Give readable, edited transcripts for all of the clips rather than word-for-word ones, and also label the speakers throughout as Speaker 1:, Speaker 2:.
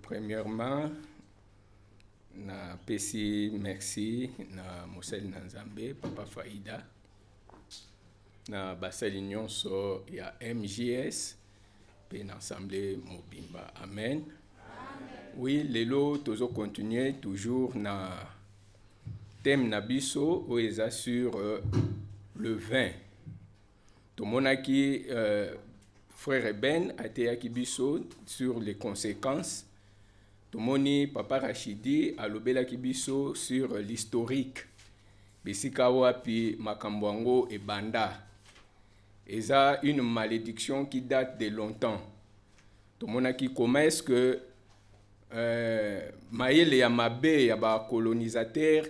Speaker 1: Premièrement, na pesi merci na mosali na Nzambe Papa Faida na basali nyonso ya MJS pe na Assemblée Mobimba. Amen. Oui, lelo tozo continuer toujours na thème na biso o eza sur le vin. Tomonaki frère Ben ateyaki biso sur les conséquences. Tomoni Papa Rachidi alobelaki biso sur l'historique. Bisika wapi makambo yango ebanda. Eza une malédiction qui date de longtemps. Tomonaki comment est-ce que mayele ya mabe ya ba colonisateur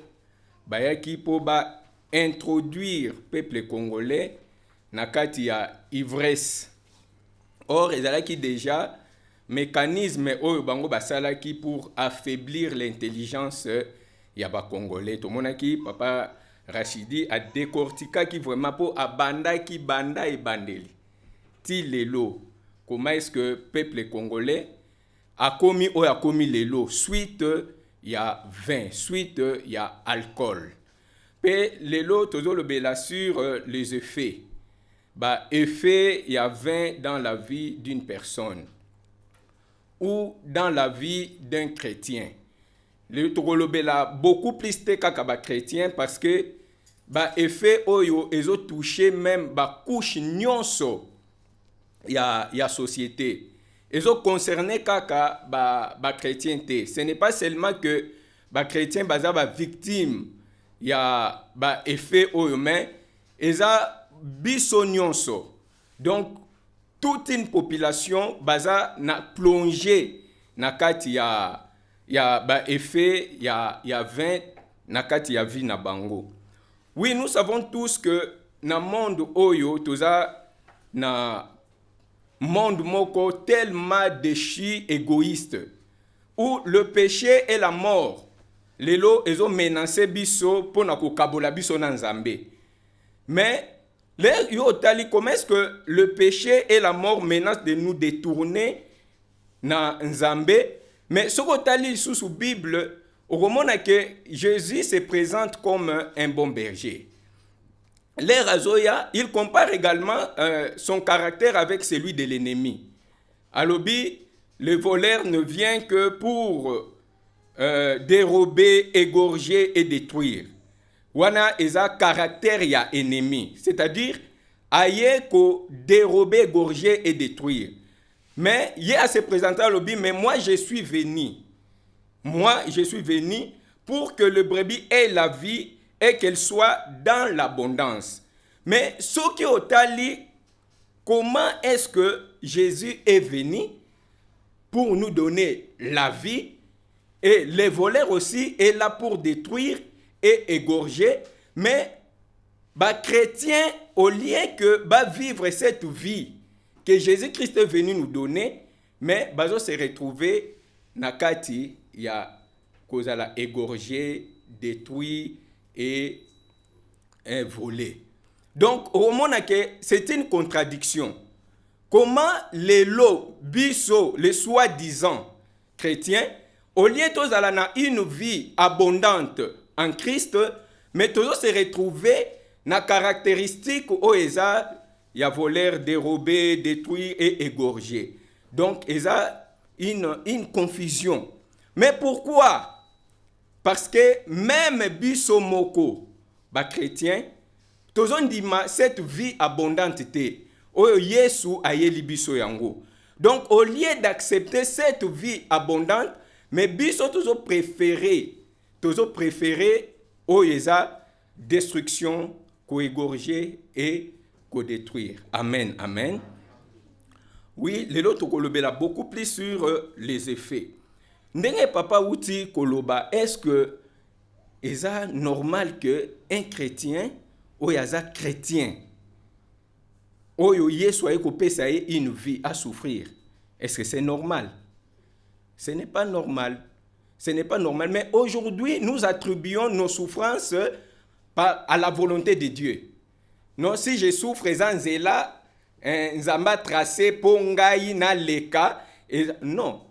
Speaker 1: bayaki po ba introduire peuple congolais na kati ya ivresse. Or ezalaki déjà mécanisme oyo bango basalaki pour affaiblir l'intelligence ya ba congolais. Tomonaki Papa Rachidi a décortiqué qui vraiment pour abanda qui banda et bandeli. Ti lelo comment est-ce que peuple congolais a commis ou a commis lelo suite ya vin, suite ya alcool. Pe lelo tozo le bela sur les effets. Bah effet ya vin dans la vie d'une personne ou dans la vie d'un chrétien. Le togolobela beaucoup plus te kaka ba chrétien parce que ba effet oyo ezo touché même ba couche nyonso ya société. Ezo concerné kaka ba chrétien te. Ce n'est pas seulement que ba chrétien baza ba victime ya ba effet oyo mais eza biso nyonso. Donc toute une population baza na plongé na kati ya ba effet ya 20 na kati ya vie na bango. Oui, nous savons tous que na monde oyo toza na monde moko tellement déchu égoïste où le péché et la mort lelo ezo menacer biso pona ko kabola biso na Nzambe. Mais comment est-ce que le péché et la mort menacent de nous détourner na Nzambe? Mais ce que tali sous Bible, au moment que Jésus se présente comme un bon berger. L'air Azoya, il compare également son caractère avec celui de l'ennemi. Alobi, le voleur ne vient que pour dérober, égorger et détruire. Wana eza caractère ya ennemi, c'est-à-dire aye ko dérober, égorger et détruire. Mais il a se présenté à l'obi, mais moi je suis venu. Moi je suis venu pour que le brebis ait la vie et qu'elle soit dans l'abondance. Mais ce qui est tali, comment est-ce que Jésus est venu pour nous donner la vie et les voleurs aussi est là pour détruire et égorger, mais bah chrétien au lieu que bah vivre cette vie que Jésus-Christ est venu nous donner, mais bah se retrouver nakati ya kozala égorger, détruire et voler. Donc au monde que c'est une contradiction. Comment les lots biso les soi-disant chrétiens au lieu tozala na une vie abondante en Christ, mais toujours se retrouver na caractéristique où eza ya voleur, dérober, détruire et égorger. Donc eza une confusion. Mais pourquoi? Parce que même biso moko ba chrétien tozon dima cette vie abondante te oyo Yesu ayeli biso yango. Donc au lieu d'accepter cette vie abondante, mais biso toujours préféré oyeza destruction, ko-égorger et ko-détruire. Amen, amen. Oui, lelo tokolobela beaucoup plus sur les effets. Ndenge papa uti koloba, est-ce que eza normal que un chrétien oyaza chrétien oyo Yesu aye kopesa une vie à souffrir? Est-ce que c'est normal? Ce n'est pas normal. Ce n'est pas normal. Mais aujourd'hui, nous attribuons nos souffrances à la volonté de Dieu. Non, si je souffre, Zanzela, Nzamba tracé, Pongaï, na leka. Non.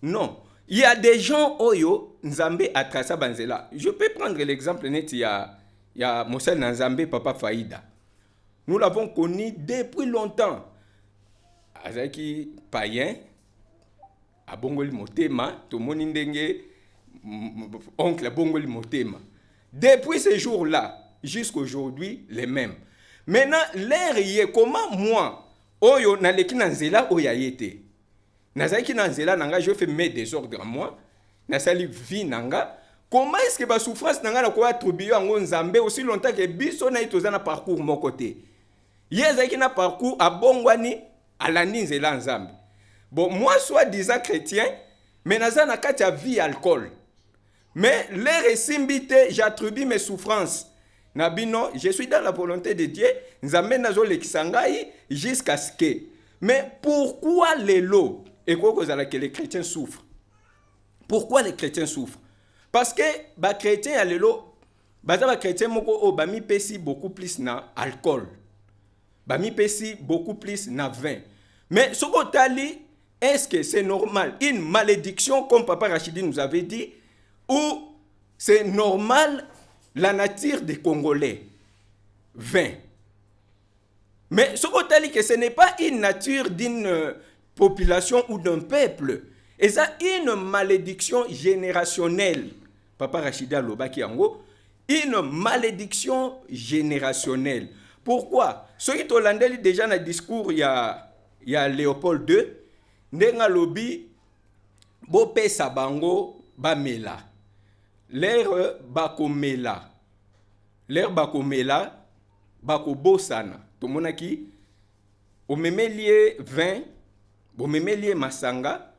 Speaker 1: Non. Il y a des gens oyo Nzambe a tracé banzela. Je peux prendre l'exemple net il y a Moussa Nzambe Papa Faïda. Nous l'avons connu depuis longtemps. Azaki païen a bongoli motema, to moni ndenge oncle a bongoli motema. Depuis ce jour-là jusqu'à aujourd'hui les mêmes. Maintenant l'air y est comment moi oyo naleki na nzela oya yete. Nazaki na nzela nanga je fais mes désordres à moi. Nasali vie nanga. Comment est-ce que ba souffrance nanga na ko attribuer en Nzambe aussi longtemps que biso na itoza na parcours mon côté. Yezaki na parcours a bongwani alandi nzela Nzambe. Bon moi soit disant chrétien mais naza na kati ya vie alcool. Mais l'air esimbite j'attribue mes souffrances. Nabino, je suis dans la volonté de Dieu, Nzambe nazo lekisangai jusqu'à ce que. Mais pourquoi les lots et quoi que les chrétiens souffrent? Pourquoi les chrétiens souffrent? Parce que les chrétiens à l'élo, les chrétiens moko bami pesi beaucoup plus na alcool. Bami pesi beaucoup plus na vin. Mais ce qu'on tali, est-ce que c'est normal? Une malédiction comme Papa Rachidi nous avait dit, ou c'est normal la nature des Congolais? Vin. Mais ce qu'on dit que ce n'est pas une nature d'une population ou d'un peuple. Et ça, une malédiction générationnelle. Papa Rachida Lobaki Yango, une malédiction générationnelle. Pourquoi? Ceux qui ont déjà dans le discours, il y a Léopold II, Ndenga Lobi, Bopé Sabango, Bamela. L'air Bakomela. L'air Bakomela, Bakobosana. Tout le monde qui, au même lieu 20, au même lieu Masanga,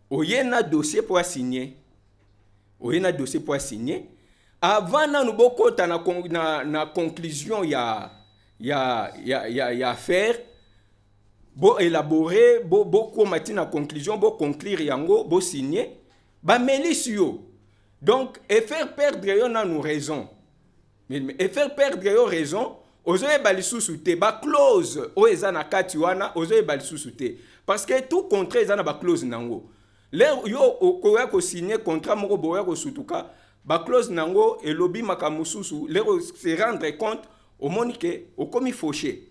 Speaker 1: au y a un dossier pour signer. Au y a un dossier pour signer. Avant, nous avons na conclusion, il y a affaire. Bo élaborer, bo commater na conclusion, bo conclure yango, bo signer. Ba melisio. Donc, et faire perdre yon a nous raison. Et faire perdre yon raison, ozoe balisusu te, ba clause, o eza na kati wana, ozoe balisusu te. Parce que tout contrat eza na ba clause nango. L'air yo okoya ko signer contrat moko boya ko sutuka, ba clause nango et lobby makamususu, l'air se rendre compte au monique au komi fauché.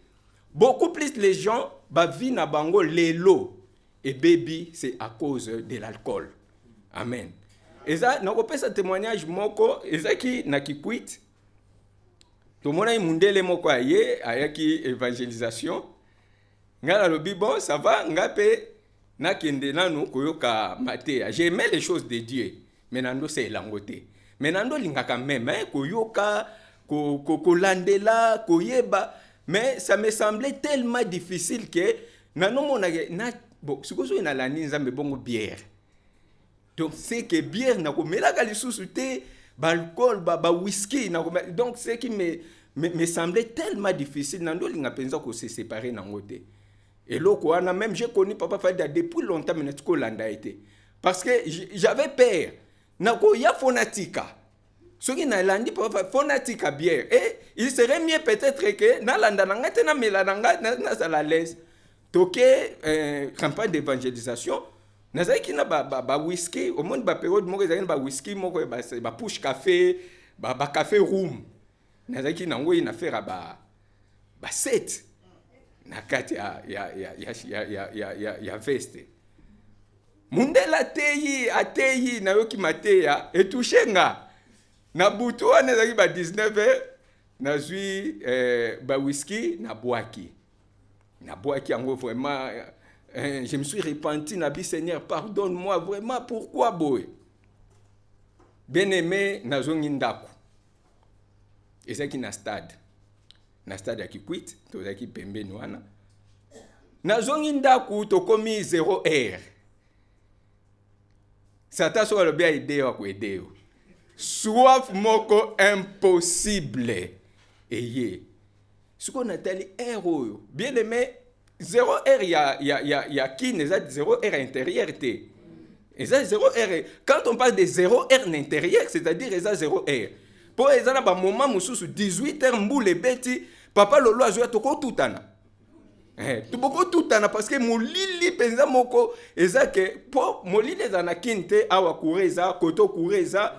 Speaker 1: Beaucoup plus les gens ba vi na bango lelo et baby c'est à cause de l'alcool. Amen. Et ça na kopesa témoignage moko ezaki na kikwit. To mona imundele moko aye ayaki évangélisation. Ngala lobi bon ça va ngape na kende nanu koyoka matea. J'aimais les choses de Dieu. Mais nando c'est langote. Mais nando linga quand même koyoka ko landela koyeba. Mais ça me semblait tellement difficile que nano mona na bon sikozo ina la nzambe bongo bière. Donc c'est que bière na ko melaka lisusu te ba alcool ba whisky na ko donc c'est qui me semblait tellement difficile nando linga penza ko se séparer nango te. Et loko wana même j'ai connu Papa Faïda depuis longtemps mais ko landa été parce que j'avais peur na ko ya fonatika. Ce qui n'a landi Papa fonatika bière et il serait mieux peut-être que na landa nanga te na melananga na sala l'aise. Toké campagne d'évangélisation. Nazaki na ba whisky au monde ba période moko ezaki ba whisky moko ba push café ba café room nazaki nango ina faire ba set na kati ya veste mundela ateyi na yoki mateya etouchenga na butu wana ezaki ba 19h nazui ba whisky na boaki yango vraiment. Je me suis repenti, Nabi Seigneur, pardonne-moi vraiment, pourquoi boy? Bien-aimé, nazongi ndaku. Et c'est qui na stade ya kikwit, to zaki pembe noana. Nazongi ndaku to komi 0R. Satan so le bien idée wa ko idée. Soif moko impossible. Eye. Ce qu'on a tali héros. Bien-aimé, 0R, il y a qui n'est 0R intérieur. Et ça 0R. Quand on parle de 0R intérieur, c'est-à-dire il y a 0R. Pour les gens, moment où 18h mboule beti, papa lolo a joué toko tutana. tuboko tutana parce que molili penza moko eza ke po molili eza na kinte awa kureza koto kureza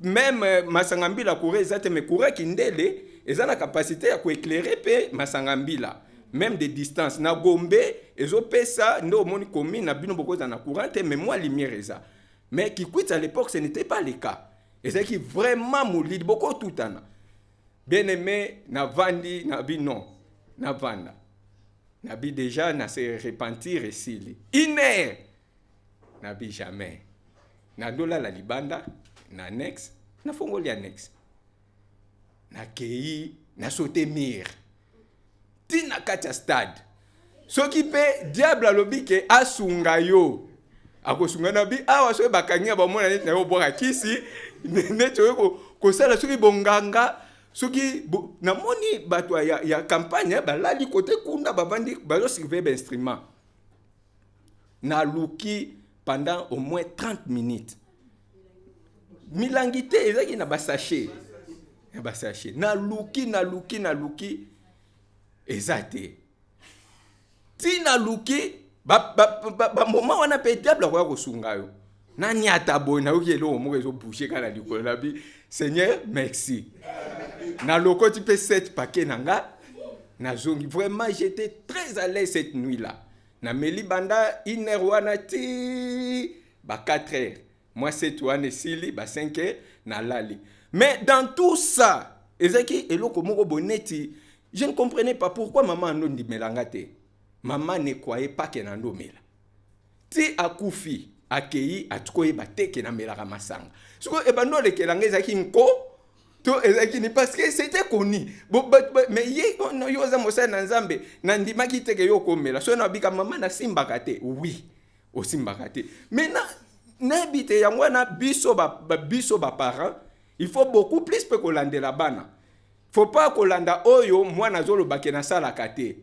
Speaker 1: même masangambila kureza te me kura kindele eza na capacité ya koéclairer pe masangambila même de distance na Gombe ezopesa ndo omoni commune na bino bokoza na courant te mais moi lumière eza mais Kikwit à l'époque ce n'était pas le cas eza ki vraiment molili boko tutana bien aimé na vandi na bi non na vanda Nabi déjà na se repentir esili. Ine Nabi jamais. Na dola la libanda na annexe na fongoli annexe. Na kei na sauté mir. Ti na katia stade. Soki pe diable alobi ke asunga yo. Akosunga nabi awa so bakanya ba mona net na yo boka kisi net yo ko sala soki bonganga soki na moni bato ya campagne balali côté kunda babandi bazo surveiller l'instrument na luki pendant au moins 30 minutes milangité ezaki na basaché na luki ezate ti na luki ba moment wana pe diable kwa kosunga yo na nyata boy na yoki elo mo ezo boucher kana likolo na bi Seigneur merci na loko tu peux 7 paquets nanga na zongi vraiment j'étais très à l'aise cette nuit là na meli banda 1h wana ti ba 4h moi cette wana sili ba 5h na lali mais dans tout ça ezaki eloko moko boneti je ne comprenais pas pourquoi maman ndondi melangate maman ne croyait pas que nando mela ti akufi akei atukoye bateke na melaka masanga siko ebando lekelanga ezaki nko to ezaki ni parce que c'était connu mais ye no yoza mosa na nzambe na ndimaki teke yo komela so na bika mama na simbaka te oui o simbaka te mais na bité yango na biso ba parents il faut beaucoup plus pe kolandela bana faut pas kolanda oyo mwana zolo bakena sala kate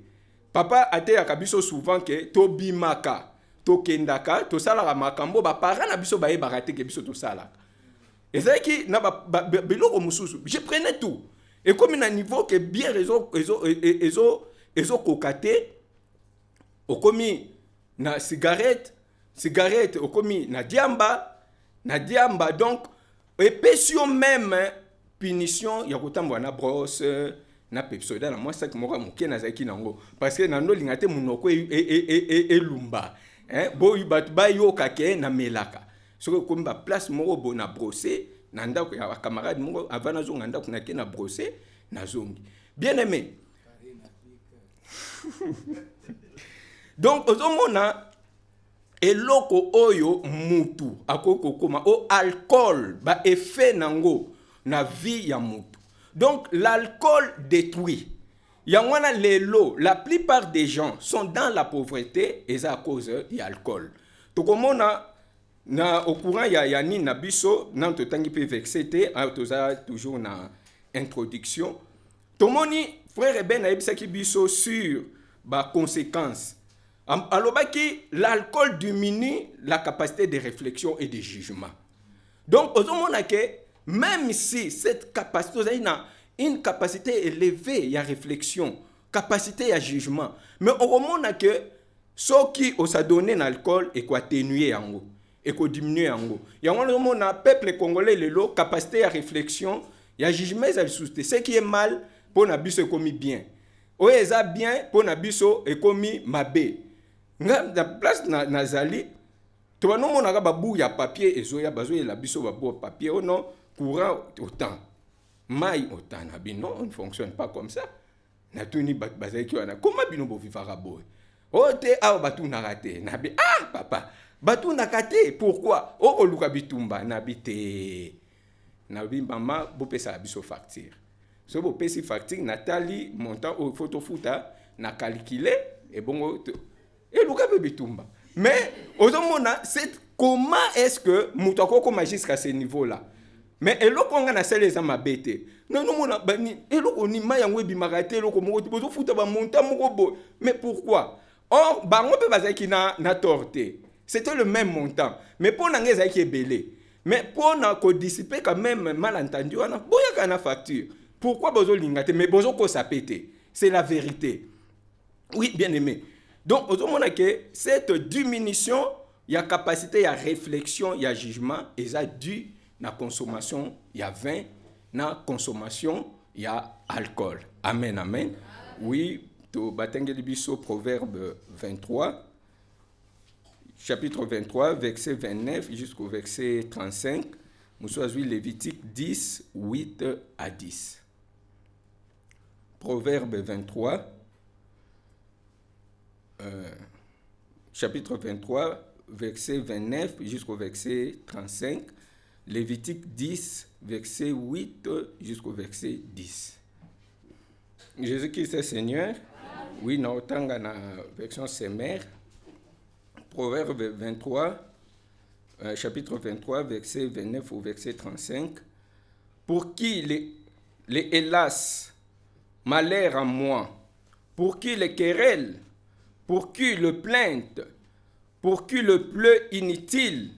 Speaker 1: papa ate ya kabiso souvent que to bimaka to kendaka to sala makambo ba parents na biso ba yebaka te ke biso to sala. Et c'est qui n'a pas je prenais tout et comme il a un niveau que bien réseau cocaté au commis na cigarette au commis na diamba donc et pétion même punition ya kotambo na brosse na pepsoda na moi ça que moi moké na zaki nango parce que na no lingate munoko e lumba bo yubat ba yo kake na melaka soko komba place moko bona brosser na ndako ya camarade moko avant zonga ndako na ke na brosser na zongi bien aimé donc ozomona eloko oyo mutu akoko koma o alcool ba effet nango na vie ya mutu donc l'alcool détruit yangwana lelo la plupart des gens sont dans la pauvreté et c'est à cause de l'alcool tokomona na au courant ya ni na biso na totangi pe vexete toza toujours na introduction tomoni frère Ben aibisaki biso sur ba conséquences alobaki l'alcool diminue la capacité de réflexion et de jugement donc ozomona que même si cette capacité ozali une capacité élevée ya réflexion capacité ya jugement mais ozomona que ce qui osa donné l'alcool et quoi atténuer yango et qu'on diminue en gros. Il y a un peuple congolais, le capacité à réflexion, il y a jugement, ce qui est mal, pour n'abuser comme bien. Ou est bien, pour n'abuser et comme mabé. La place na zali, tu vois, non, on a babou, il y a papier, et il y a besoin de l'abuser, papier, ou non, courant autant. Maille autant, non, on ne fonctionne pas comme ça. Natuni bazaki wana, comment bino bo vivara boy? Oh, te, ah, batou na raté, nabi, ah, papa. Batou nakate pourquoi o luka bitumba nabite nabi mama bopesa biso facture so bopesi facture natali montant au photo futa na calculer et bongo et luka bitumba mais ozomona c'est comment est-ce que mutako koma jusqu'à ce niveau là mais eloko nga na sele za mabete non mona bani eloko ni mayango bimaka te eloko moko bozo futa ba montant moko bo mais pourquoi or bango pe bazaki na torté. C'était le même montant. Mais pour n'engager qui est belé. Mais pour n'en dissiper quand même malentendu, on a boya facture. Pourquoi bozo lingate mais bozo ko ça pété. C'est la vérité. Oui, bien aimé. Donc, on que cette diminution, il y a capacité, il y a réflexion, il y a jugement, et ça dû la consommation, il y a vin, la consommation, il y a alcool. Amen, amen. Oui, to batengeli biso proverbe 23, chapitre 23, verset 29 jusqu'au verset 35. Moussouazoui Lévitique 10, 8 à 10. Proverbe 23, chapitre 23, verset 29 jusqu'au verset 35. Lévitique 10, verset 8 jusqu'au verset 10. Jésus-Christ est Seigneur. Oui, na otanga na version Semer. Proverbe 23, chapitre 23, verset 29 au verset 35. Pour qui les hélas, malheur à moi, pour qui les querelles, pour qui le plainte, pour qui le pleu inutile,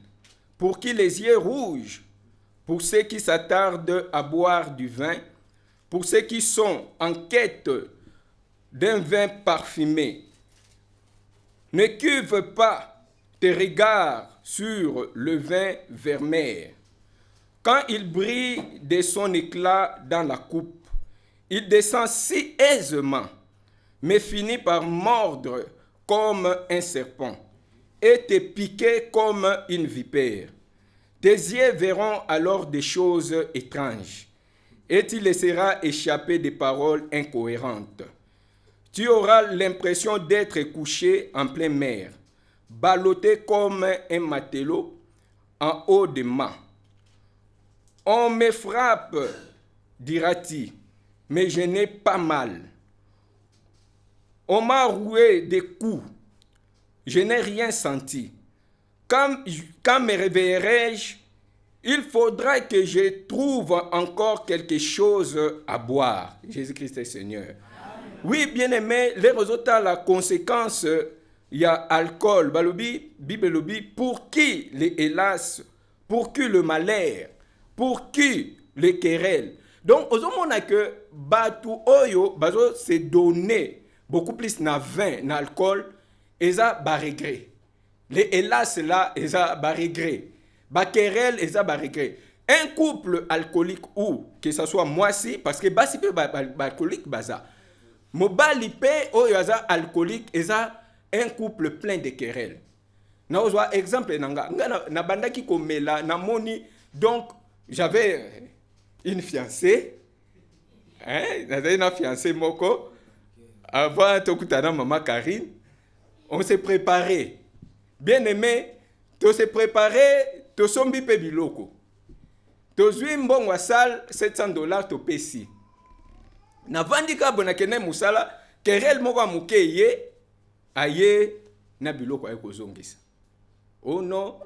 Speaker 1: pour qui les yeux rouges, pour ceux qui s'attardent à boire du vin, pour ceux qui sont en quête d'un vin parfumé. Ne cuve pas tes regards sur le vin vermeil. Quand il brille de son éclat dans la coupe, il descend si aisément, mais finit par mordre comme un serpent et te piquer comme une vipère. Tes yeux verront alors des choses étranges et tu laisseras échapper des paroles incohérentes. Tu auras l'impression d'être couché en pleine mer, ballotté comme un matelot en haut des mâts. On me frappe, dira-t-il, mais je n'ai pas mal. On m'a roué des coups, je n'ai rien senti. Quand me réveillerai-je, il faudra que je trouve encore quelque chose à boire. Jésus-Christ est Seigneur. Amen. Oui, bien-aimé, les résultats, la conséquence, il y a alcool. Balobi, bibelobi, pour qui les hélas, pour qui le malheur, pour qui les querelles. Donc, on a que Batu Oyo, bazo se donner beaucoup plus na vin, na alcool, et ça, ba regret. Les hélas là, et ça, ba regret. Ba querelle, et ça, ba regret. Un couple alcoolique ou que ce soit moi si, parce que basi pe ba alcoolique baza. Mobali pe oyo aza alcoolique, et ça, un couple plein de querelles. Na ozwa exemple nanga, na bandaki komela, na moni, donc j'avais une fiancée, j'avais une fiancée moko, avant tokutana maman Karine, on s'est préparé. Bien aimé, to se préparé, to sombi pe biloko. To zwi mbongo sal $700 to pesi. Na vandika bona kene musala, kerel moko muke ye, aye na biloko ay kozongisa. Oh non,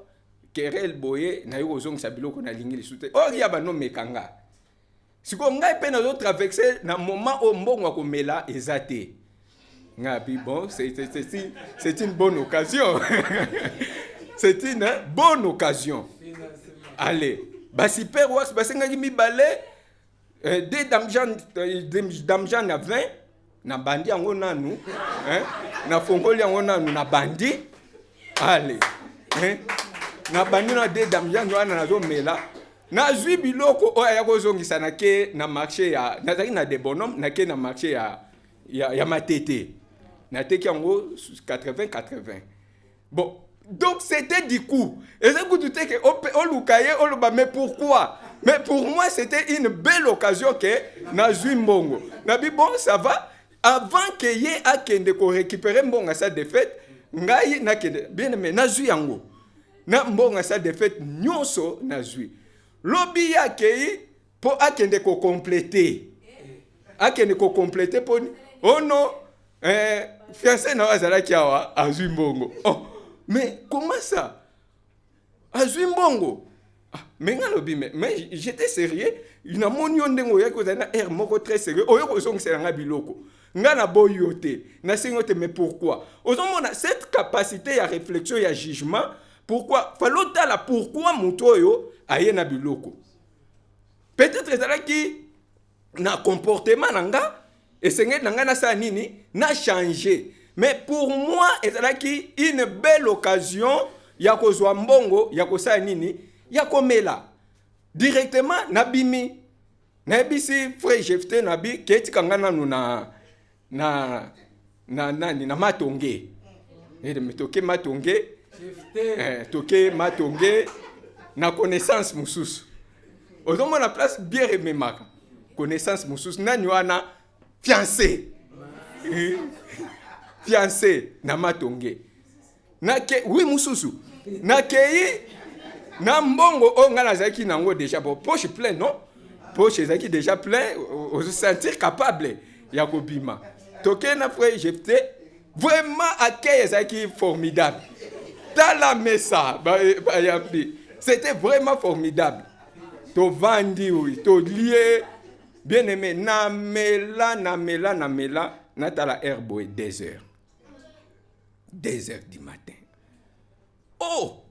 Speaker 1: kerel boye na yo kozongisa biloko na lingi lisute. Oh ya ba no mekanga. Siko ngai pe na zo traverser na moment au mbongo akomela ezate. Ngapi bon, c'est une bonne occasion. C'est une bonne occasion. Allez, basi père was basenga mi balé de damjan na 20 na bandi yango nanu, na fongoli yango nanu na bandi. Allez, na bandi na de damjan wana na zo mela. Na zwi biloko oya kozongisa na ke na marché ya nazaki na de bonhomme na ke na marché ya matete. Na teki yango 80. Bon, donc c'était du coup. Et c'est pour tout que mais pourquoi? Mais pour moi c'était une belle occasion que na zwi mbongo. Na bi bon ça va avant que ye akende ko récupérer mbongo sa défaite, ngai na kende bien mais na zwi yango. Na mbongo sa défaite nyonso na zwi. Lobi ya kei po akende ko compléter. Akende ko compléter po oh non fiancé na azala kiawa azwi mbongo. Oh, mais comment ça? Azwi mbongo. Mais ngalobi mais j'étais sérieux. Ina monyo ndengo yako na air moko très sérieux. Oyo ko songisa nga biloko. Nga na boyote. Na singote mais pourquoi? Ozomona cette capacité à réflexion et à jugement, pourquoi? Falota la pourquoi mutoyo aye na biloko. Peut-être ezala ki na comportement nanga Et c'est que nini n'a changé. Mais pour moi, c'est une belle occasion, ya kozwa mbongo, ya kosa nini, ya komela. Directement, nabimi. Nabisi frère Jefté nabi, keti kangana nu na matonge. Toke matonge. Toke matonge. Na connaissance mususu. Ozomo na place bien rememaka. Connaissance mususu. Nani wana fiancé. Fiancé na matonge. Oui mususu. Na kei na mbongo o ngana zaki nango déjà bon poche plein non? Poche zaki déjà plein, on se sentir capable ya kobima. Toke na frère Jefté vraiment accueil zaki formidable. Dans la messa c'était vraiment formidable. To vandi oui, to lié bien aimé na mela natala herbo 2h. 2h du matin. Oh,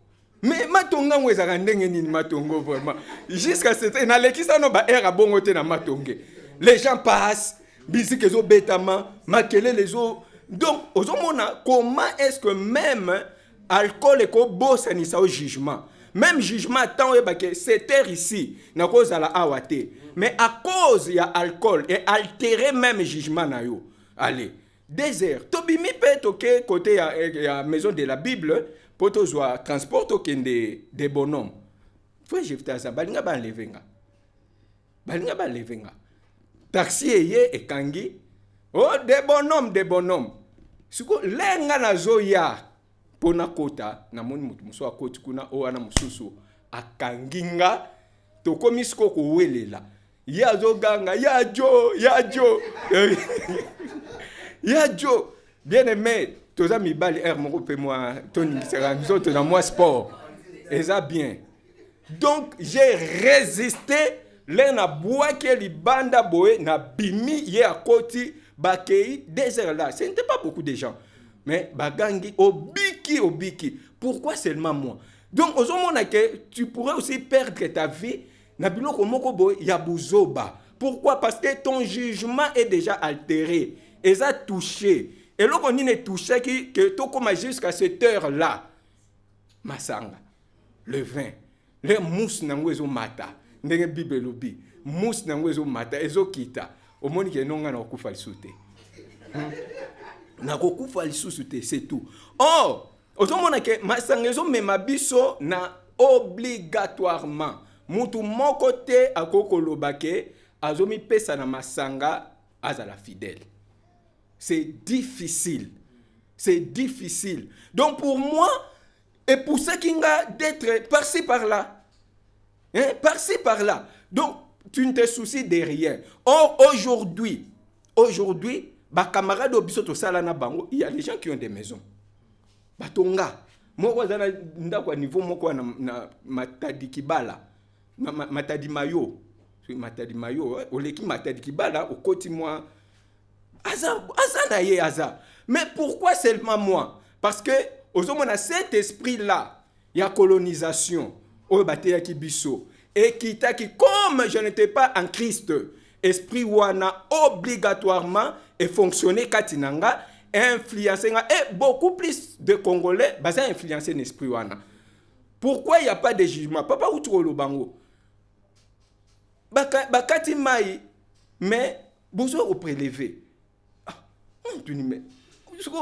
Speaker 1: mais matonga ngweza ndenge nini matongo vraiment. Jusqu'à cette na lekisa no ba era bongo te na matonge. Les gens passent, bisik ezo betama, makele les eaux. Donc, ozomona comment est-ce que même alcool et ko bossa ni sa au jugement. Même jugement tant que cette terre ici na cause à la awate. Mais à cause il y a alcool et altérer même jugement na yo. Allez, désert. Tobimi peut toquer côté à maison de la Bible pour to soit transport des bonhommes. Frère Jefté ça balinga ba levenga. Balinga ba levenga. Taxi et kangi. Oh des bonhommes. Suko lenga na zoya. Pona kota na moni mutu muso akoti kuna o ana mususu akanginga to komisiko ko welela ya zo ganga ya jo bien aimé toza mibali moko pe moi toni sera nous autres dans moi sport et ça bien donc j'ai résisté lena bois que libanda boé na bimi ye akoti bakei désert là ce n'était pas beaucoup de gens. Mais bagangi obiki. Pourquoi seulement moi? Donc ozomona que tu pourrais aussi perdre ta vie na biloko moko boy ya buzoba. Pourquoi? Parce que ton jugement est déjà altéré. Et ça touché. Et là on est touché que to comme jusqu'à cette heure là. Masanga. Le vin. Le mousse nango ezo mata. Ndenge Bible lobi. Mousse nango ezo mata ezo kita. Omoni ke nonga na okufa lisuté. Na kokufa lisusu te, c'est tout. Or, ozomona ke masangezo mema biso na obligatoirement. Mutu moko te akokoloba ke azomi pesa na masanga azala fidèle. C'est difficile. C'est difficile. Donc pour moi, et pour ceux qui ont d'être par-ci par-là. Hein, par-ci par-là. Donc, tu ne te soucies de rien. Or, aujourd'hui, ba camarade obiso to sala na bango, il y a des gens qui ont des maisons. Batonga. Moko zana ndakwa niveau moko na matadi kibala. Matadi mayo. Matadi mayo, oleki matadi kibala okoti moi. Aza na ye aza. Mais pourquoi seulement moi? Parce que ozomona cet esprit là, il y a colonisation. O bateya kibiso. Et qui comme je n'étais pas en Christ, esprit wana obligatoirement et fonctionner katinanga influencer et beaucoup plus de Congolais basa influencer l'esprit wana. Pourquoi il y a pas de jugement? Papa ou tu le bango bakati mai mais besoin au prélever. Tu ni mais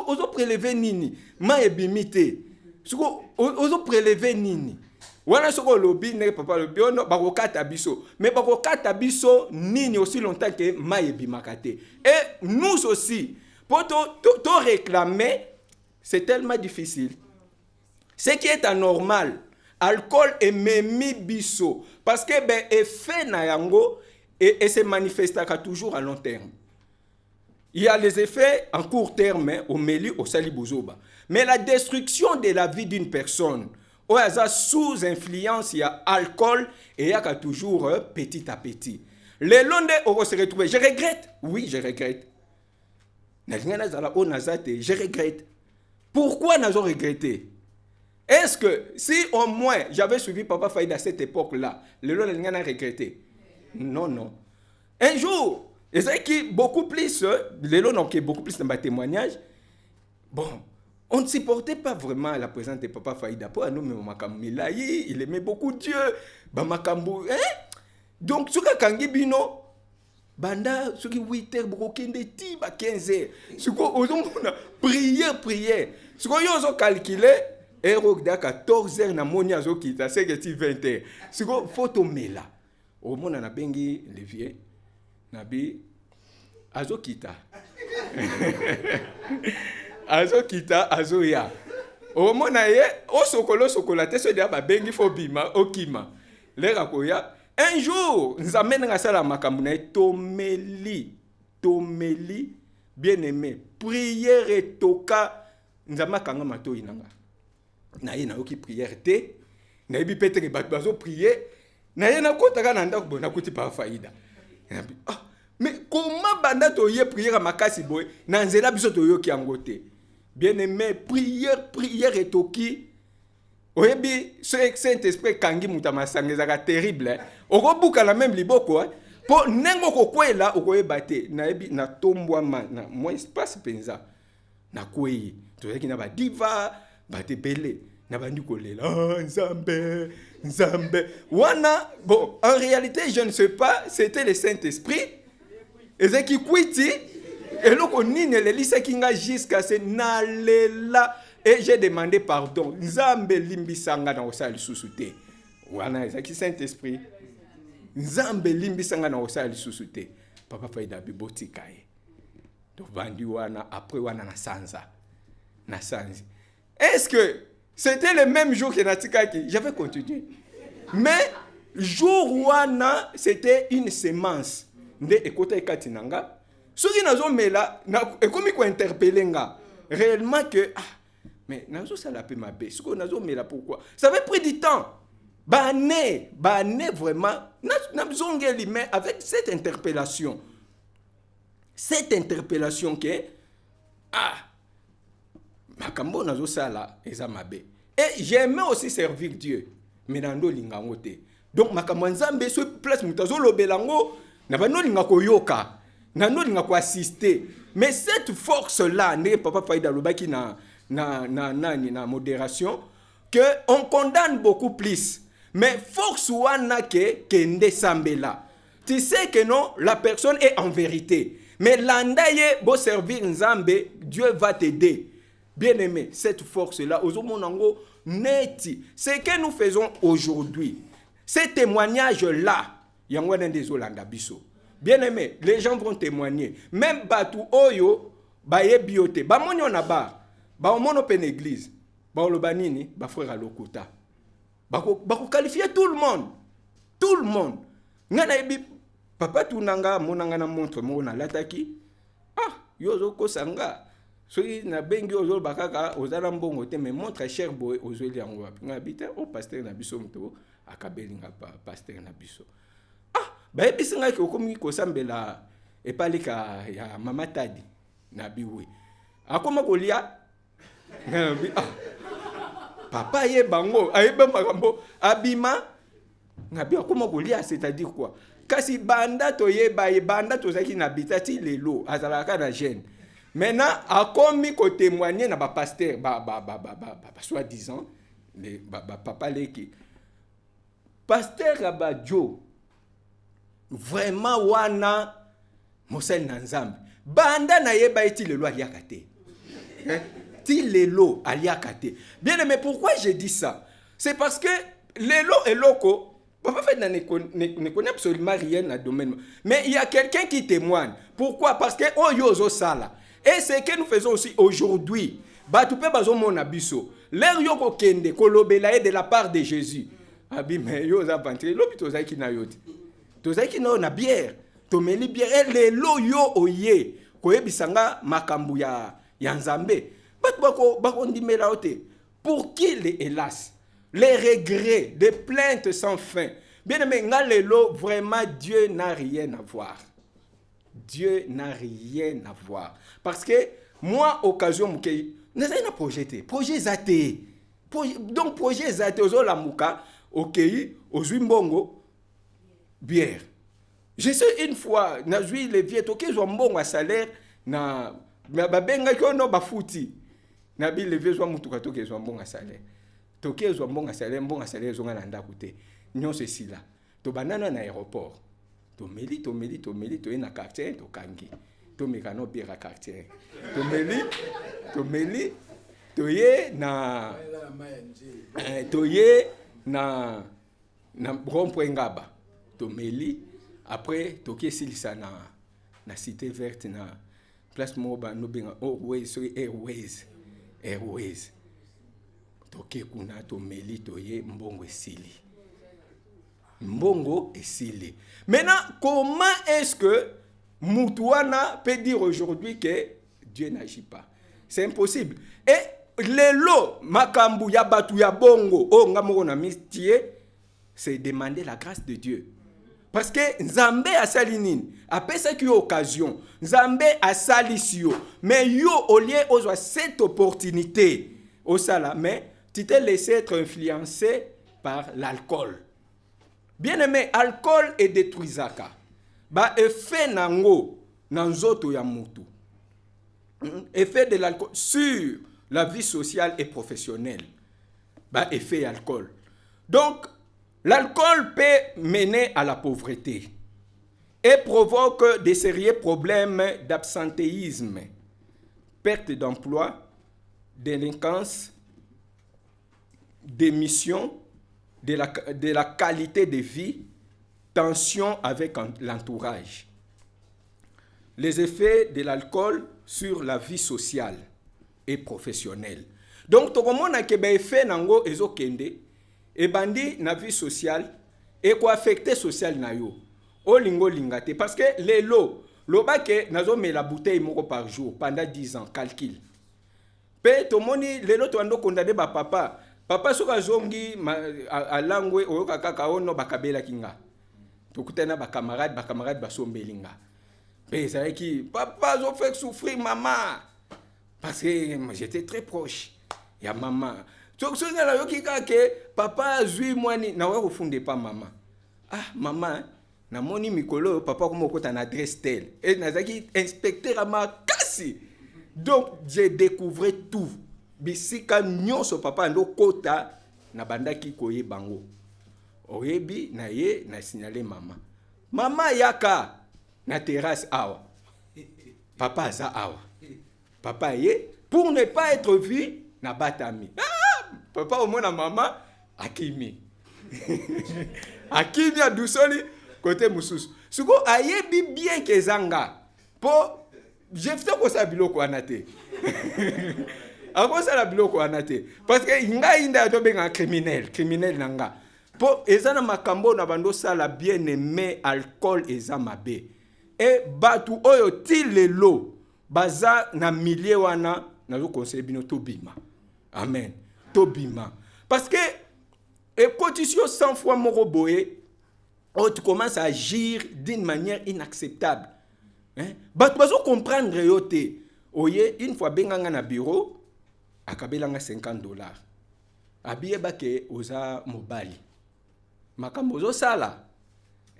Speaker 1: ozo prélever nini mai ebimité suko ozo prélever nini wana soko lobi ne papa lobi ono bakokata biso mais bakokata biso nini aussi longtemps que mai bimakate. Et nous aussi pour to réclamer c'est tellement difficile. Ce qui est anormal, alcool et memi biso parce que ben effet na yango et se manifeste toujours à long terme. Il y a les effets en court terme au milieu au salibuzoba. Mais la destruction de la vie d'une personne au hasard sous influence, il y a alcool et il y a toujours petit à petit. Les londés on se retrouver. Je regrette. Oui, je regrette. Je regrette. Pourquoi n'a-t-on regretté? Est-ce que si au moins j'avais suivi Papa Faïd à cette époque-là, le londés n'a regretté? Non. Un jour, Et c'est qui beaucoup plus, les lots n'ont beaucoup plus dans ma témoignage. Bon, on ne supportait pas vraiment la présence de Papa Faïda. Pour nous, mais Makamelaï, il aimait beaucoup Dieu. Bah, Makambo, hein? Donc, ce que Kangi Bino, Banda, ce qui 8h, Brokende, Tiba 15h. Ce que prière. Ce que vous avez calculé, et vous avez 14h, na monia zo kita, c'est que tu 20h. Ce que photo mela. Au monde, on a bengi les vieux. Nabi, azo kita. Azo kita, azo ya. Au monde, o sokola, te so dia ba bengi fo bima, okima. Le rakoya. Un jour, nous amènons à ça la makamuna, tomeli, bien aimé, prière et toka, nous amènons à mato inanga. Na yena oki prière te, na yebi petre batbazo prier, na yena kotaka na ndako bona kuti pa faïda. Mais comment banda to ye prière makasi boy, na nzela biso to yo ki angote. Bien aimé, prière et toki. Oyebi, ce Saint-Esprit kangi mutamasanga zaka terrible. Okobuka la même liboko. Po nengo kokwela okoyebate. Na yebi na tombwa na moi espace penza. Na kwei. Tozaki na ba diva, ba tebele, na ba ndikolela. Nzambe. Wana, bon, en réalité, je ne sais pas, c'était le Saint-Esprit. Et c'est qui kwiti. Et loko nine le lisa kinga jusqu'à ce nalela. Et j'ai demandé pardon. Nzambe limbisanga na osali susute. Wana ezaki Saint-Esprit. Nzambe limbisanga na osali susute. Papa Faïda biboti kaye. Donc bandi wana après wana na sanza. Na sanzi. Est-ce que c'était le même jour que natikaki? J'avais continué. Mais jour wana c'était une semence. Nde ekota ekatinanga. Soki nazo mela na ekomi ko interpeller nga. Réellement que mais nazo ça la paix ma baie. Ce qu'on a mais là pourquoi? Ça avait pris du temps. Bané vraiment. Mais avec cette interpellation que makambo nazo ça là eza mabe. Et j'aimais aussi servir Dieu. Mais nando lingangote. Donc makambo nzambe so place mutazo lobelango na bano linga koyoka. Nando linga ko assister. Mais cette force là ne Papa Faïda lobaki na modération, que on condamne beaucoup plus. Mais force wana ke kende sambela. Tu sais que non, la personne est en vérité. Mais landaye bo servir nzambe, Dieu va t'aider. Bien aimé, cette force-là, ozomonango neti. Ce que nous faisons aujourd'hui, ces témoignages-là, yangwana des Olanda biso. Bien aimé, les gens vont témoigner. Même batu oyo, baye biote, ba monyo na ba. Ba omono pen église, ba olobanini, ba frère à l'okota. Ba ko qualifier tout le monde. Ngana ebi papa tunanga monanga na montre mo na lataki. Yozo ko sanga. Soki na bengi ozo bakaka ozala mbongo te mais montre cher boy ozo li yango wapi. Ngabita o pasteur na biso mto akabelinga pasteur na biso. Ba ebi singa ki okomi ko sambela epalika ya mama tadi na biwe. Akoma kolia papa ye bango ayeba makambo abima ngabi akoma kolia, c'est-à-dire quoi? Kasi banda to yeba ye banda to zaki na bitati lelo azalaka na jeune. Maintenant akomi ko témoigner na ba pasteur soi-disant papa leki pasteur Abadjo vraiment wana mosel na nzambe banda na yeba eti lelo aliakate. Lelo aliakate. Bien aimé, pourquoi j'ai dit ça? C'est parce que lelo et loco, papa fait ne connaît absolument rien dans le domaine. Mais il y a quelqu'un qui témoigne. Pourquoi? Parce que oh yozo sala. Et c'est ce que nous faisons aussi aujourd'hui. Batupe bazo mona biso. L'air yoko kende kolobela de la part de Jésus. Abi mais yo za vantre lobi tozaki na yoti. Tozaki na bière. Tomeli bière et lelo yo oye. Koyebisanga makambu ya nzambe. Pour qui les hélas, les regrets, les plaintes sans fin. Bien aimé, vraiment Dieu n'a rien à voir. Dieu n'a rien à voir. Parce que moi, occasion, nous avons projeté. Projet Zate. Donc, projet Zate, aux la mouka, ok, aux Zimbongo, bière. Je sais une fois, na joué les vieux, toke zo mbongo à salaire, na babenga ki ono bafuti. Na bi les vieux zo mutuka toke zo mbongo à salaire. Toke zo mbongo à salaire zo ngana ndako te. Nyon ceci là. To banana na aéroport. To meli to na quartier to kangi. To mekano bira quartier. To meli to ye na rond-point Ngaba. To meli après toke silisa na cité verte na place moba no benga Airways. Toke kuna to meli to ye mbongo esili. Mbongo esili. Maintenant, comment est-ce que Moutouana peut dire aujourd'hui que Dieu n'agit pas? C'est impossible. Et lelo makambu ya batu ya bongo o ngamoko na mistie, c'est demander la grâce de Dieu. Parce que Nzambe a sali nini, apesa ki occasion, Nzambe a sali si yo, mais yo au lieu ozwa cette opportunité au sala, mais tu t'es laissé être influencé par l'alcool. Bien aimé, alcool et détruisaka. Ba effet nango nanzoto ya mutu. Effet de l'alcool sur la vie sociale et professionnelle. Bah effet alcool. Donc l'alcool peut mener à la pauvreté et provoque des sérieux problèmes d'absentéisme, perte d'emploi, délinquance, démission de la qualité de vie, tension avec l'entourage. Les effets de l'alcool sur la vie sociale et professionnelle. Donc, tout le monde a des effets nango ezokende et bandi na vie sociale et quoi affecté social na yo. O lingo lingate parce que les lots, l'obake nazo met la bouteille moko par jour pendant 10 ans, calcul. Pe to moni lelo to ando condamné ba papa. Papa soka zongi a langwe oyoka kaka ono bakabela kinga. Tokutana ba camarade basombelinga. Pe ça qui papa zo fait souffrir maman parce que j'étais très proche. Ya maman. Donc so ngala yoki kaka papa zui mwani na wa refunde pas maman. Ah maman na moni mikolo papa comme okota na adresse tel et nazaki inspecteur à ma kasi. Donc j'ai découvert tout. Bisika nyonso papa ndo kota na bandaki koye bango. Oyebi na ye na signaler maman. Maman yaka na terrasse awa. Papa za awa. Papa ye pour ne pas être vu na batami. Ah, papa au moins na maman akimi. Akimi a doucoli côté mususu. Suko ayebi bien que zanga. Po je fais ko sa biloko anate. Ako ça la biloko anate parce que nga inda to benga criminel nanga. Po ezana makambo na bando sala bien aimé alcool eza mabe. Et batu oyo ti lelo baza na milieu wana na zo conseil bino to bima. Amen. To bima. Parce que et condition 100 fois moko boye, oh, tu commences à agir d'une manière inacceptable. Hein? Batu bazo comprendre yo te. Oye une fois benganga na bureau akabelanga $50. Abiye bake oza mobali. Makambo zo sala.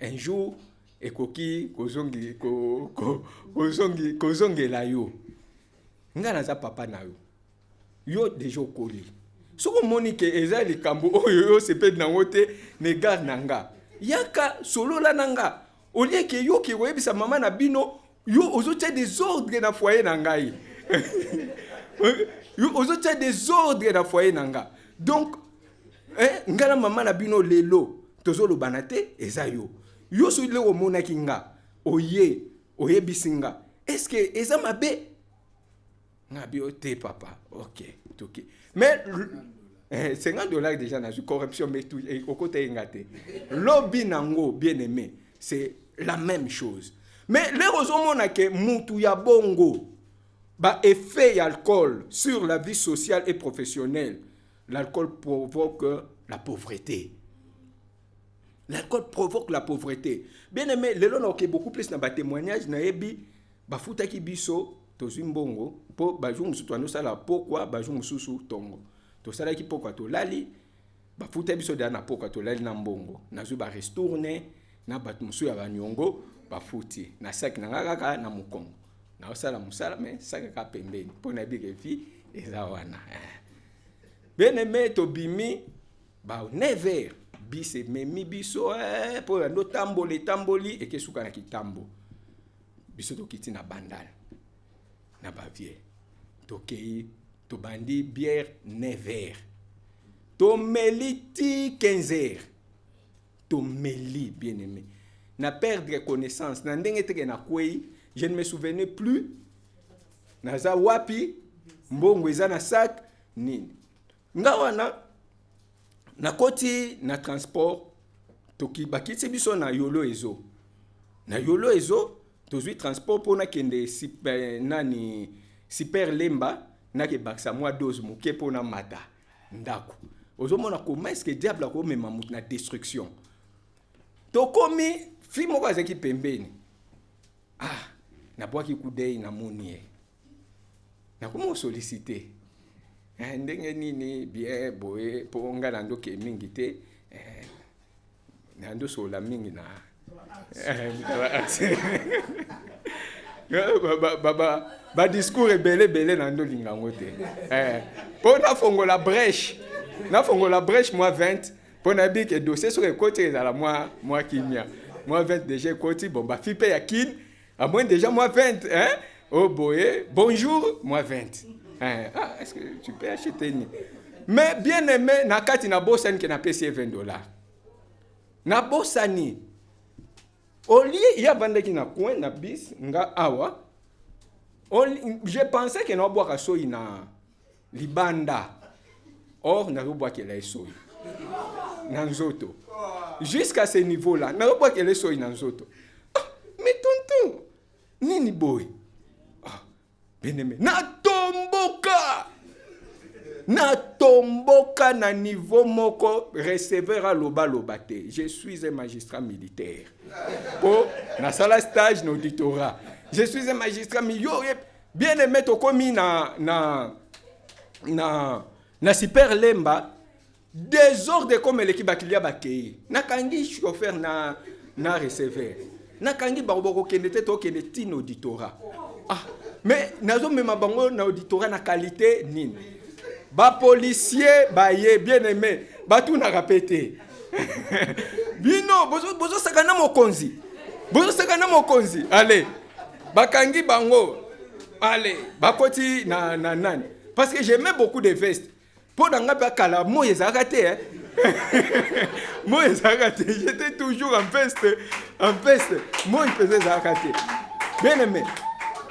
Speaker 1: Un jour ekoki kozongi la yo. Ngana za papa na yo. Yo deja okoli. Soko moni ke eza likambo oyo yo sepe na ngote negar nanga. Yaka solo la nanga. Olie ke yo ki webisa mama na bino yo ozotia des ordres na foyer nangai. Yo ozotia des ordres na foyer nanga. Donc ngala mama na bino lelo tozolo banate eza yo. Yo so le omona kinga oye bisinga. Est-ce que eza mabe? Ngabi ote papa. OK. Mais $50 déjà na corruption mais tout au côté ngate. Lobi nango bien aimé, c'est la même chose. Mais les rozomona ke mutu ya bongo ba effet alcool sur la vie sociale et professionnelle. L'alcool provoque la pauvreté. L'alcool provoque la pauvreté. Bien aimé, le long ok beaucoup plus na ba témoignage na ebi ba futaki biso tozimbongo po ba jour musu twano sala pourquoi ba jour mususu tongo. To sala ki pourquoi to lali ba futa biso dana pourquoi to lali na mbongo. Na zo ba retourner na bato mosusu ya banyongo bafuti na sac na kaka na mukongo na osala musala mais sac ka pembeni pona bige fi eza wana bien aimé tobimi ba 9h bise memi biso po ndo tamboli ekesuka na kitambo biso tokiti na bandal na bavie tokei tobandi bière 9h tomeliti 15h tomeli bien aimé na perdre connaissance na ndenge teke na kwei je ne me souvenais plus naza wapi mbongo eza na sac nini nga wana na koti na transport toki bakiti biso na yolo ezo tozwi transport pona kende super lemba na ke baksa mwa dose muke pona mata ndako ozomona comment est-ce que diable ko mema mutu na destruction tokomi fi moko azaki pembeni na bwaki kudei na moni na komo solliciter ndenge nini bien boye po nga na ndoke mingi te na ndo sola mingi na ba discours ebele na ndo lingango te po na fongola brèche moi 20 po na bi ke dossier sur côté ezala moi kimia moi 20 déjà côté bon ba fi pe ya kin à moins déjà moi 20 oh boye bonjour moi 20 est-ce que tu peux acheter ni mais bien aimé na kati na bosani ke na pesi $20 na bosani oli ya bandaki na coin na bis nga awa je pensais que na boaka soyi na libanda or na boaka la soyi na nzoto jusqu'à ce niveau là na boaka la soyi na nzoto mais tonton nini boy bien aimé na tomboka na niveau moko receveur à loba te. Je suis un magistrat militaire. Pour na sala stage no auditorat. Je suis un magistrat militaire. Bien aimé to komi na super lemba désordre comme l'équipe bakilia bakei. Na kangi chauffeur na receveur. Na kangi baroboko kenete to keneti no auditorat. Mais nazo mema bango na auditorat na qualité nini. Ba policier baye bien aimé batu na répété bino bozo sakana mokonzi allez bakangi bango allez bakoti na nani parce que j'aimais beaucoup de vestes pour nga ba kala mo ezakate mo ezakate j'étais toujours en veste mo faisait zakate bien aimé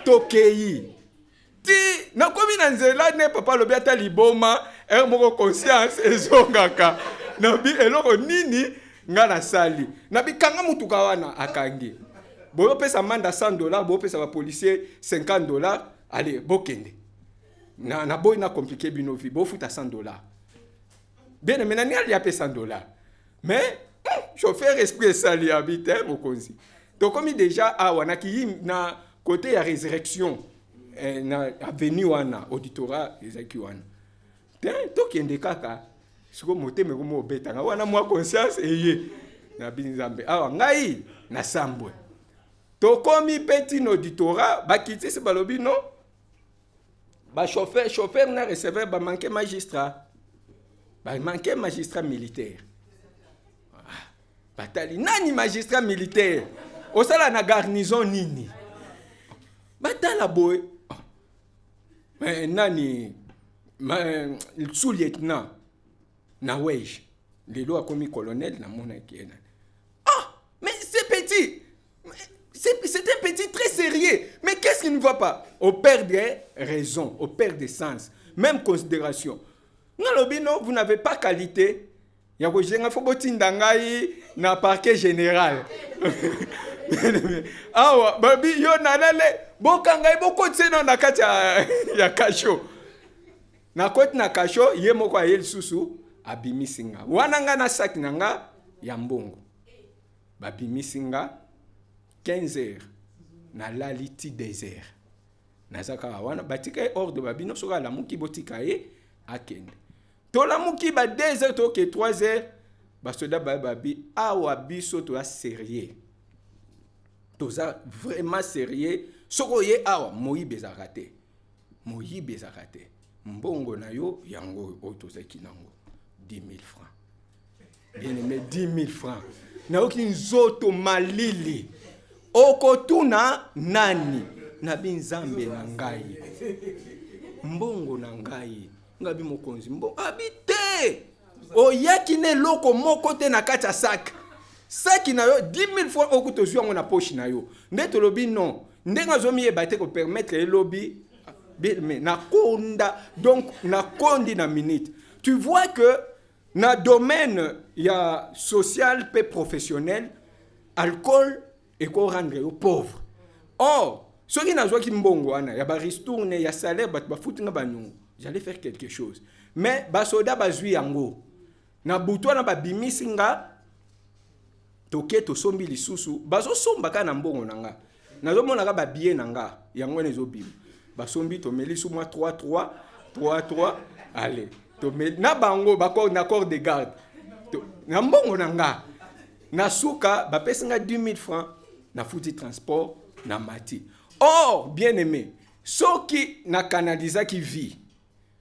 Speaker 1: tokei ti na komi na nzela ne papa lobi ata liboma moko conscience ezongaka na bi eloko nini nga na sali na bi kanga mutuka wana akangi boyo pesa manda $100 boyo pesa ba policier $50 allez bokende na boy na compliqué bino vi bo futa $100 bien mais na ni ali apesa $100 mais chauffeur esprit sali habite mokonzi to komi déjà wana ki na côté ya résurrection na avenue wana auditorat ezaki wana tokende kaka siko moteme komo obetanga wana mwa conscience eye na binzambe ngai na sambwe tokomi peti no auditorat bakitisi balobi no ba chauffeur na receveur ba manqué magistrat militaire batali nani magistrat militaire osala na garnison nini batala boy nani sous-lieutenant na wesh lelo akomi colonel na mona kiena mais c'est petit c'est un petit très sérieux mais qu'est-ce qu'il ne voit pas au père de raison au père de sens même considération ngalobino vous n'avez pas qualité ya ko jenga fo botinda ngai na parquet général awa babi yo nalale bokangai bokotse na kati ya kasho na koti na kasho ye moko ayeli susu abimisinga wana nga na sac nanga ya mbongo babimisinga 15h na laliti désert nazaka wana batika hors de babino soka la muki botika ye akende to la muki ba 2h to ke 3h basoda babi awa biso toza sérieux toza vraiment sérieux soko ye awa moyibe ezalaka te moyibe ezalaka te mbongo na yo yango oyo tozalaki nango 10 000 francs bien aimé 10 000 francs nayoki nzoto malili okotuna nani nabi nzambe na ngai mbongo na ngai ngabi mokonzi mbongo abi te oyaki ne loko moko te na kati ya saki na yo 10 000 francs okutozwi yango na poche na yo nde tolobi non ndenge azomiyeba te kopermettre elobi na konda donc na kondi na minute. Tu vois que na domaine ya social pe professionnel alcool et ko rendre yo pauvre. Or soki nazwaki mbongo wana ya ba ristourne ya salaire bat ba futinga banu j'allais faire quelque chose mais basoda bazwi yango na butwa na babimisi nga toke tosombi lisusu bazosomba ka na mbongo nanga nazomona ka babiye nanga yango nezobima basombi tomeli sous moi 3 allez tomeli na bango bako na corps de garde na mbongo nanga na suka bapesi nga 10 000 francs na futi transport na mati. Or bien aimé soki na canalisa qui vit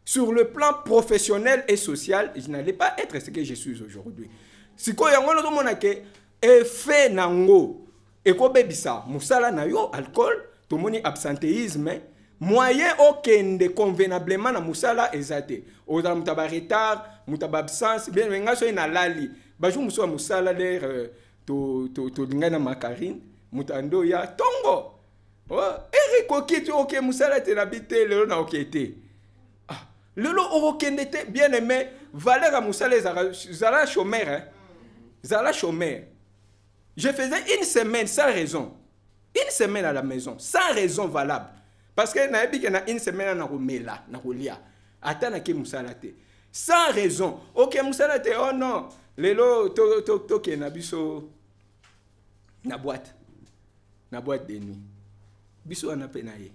Speaker 1: sur le plan professionnel et social, je n'allais pas être ce que je suis aujourd'hui. Si ko yango no mona ke effet nango ekobebisa musala na yo alcool to moni absentéisme moyen okende convenablement na musala ezate oza mutaba retard mutaba absence bien ngaso ina lali baju muso musala der to lingana makarine mutando ya tongo eriko kitu ok musala te na bité lelo na okete lelo okende te bien aimé valeur à musala zala chômeur hein zala chômeur. Je faisais une semaine sans raison. Une semaine à la maison, sans raison valable. Parce que na ebi na une semaine na romela, na rolia. Atana ke musala te. Sans raison. OK musala te oh non, lelo to ke na biso na boîte. Na boîte de nuit. Biso ana pe na ye.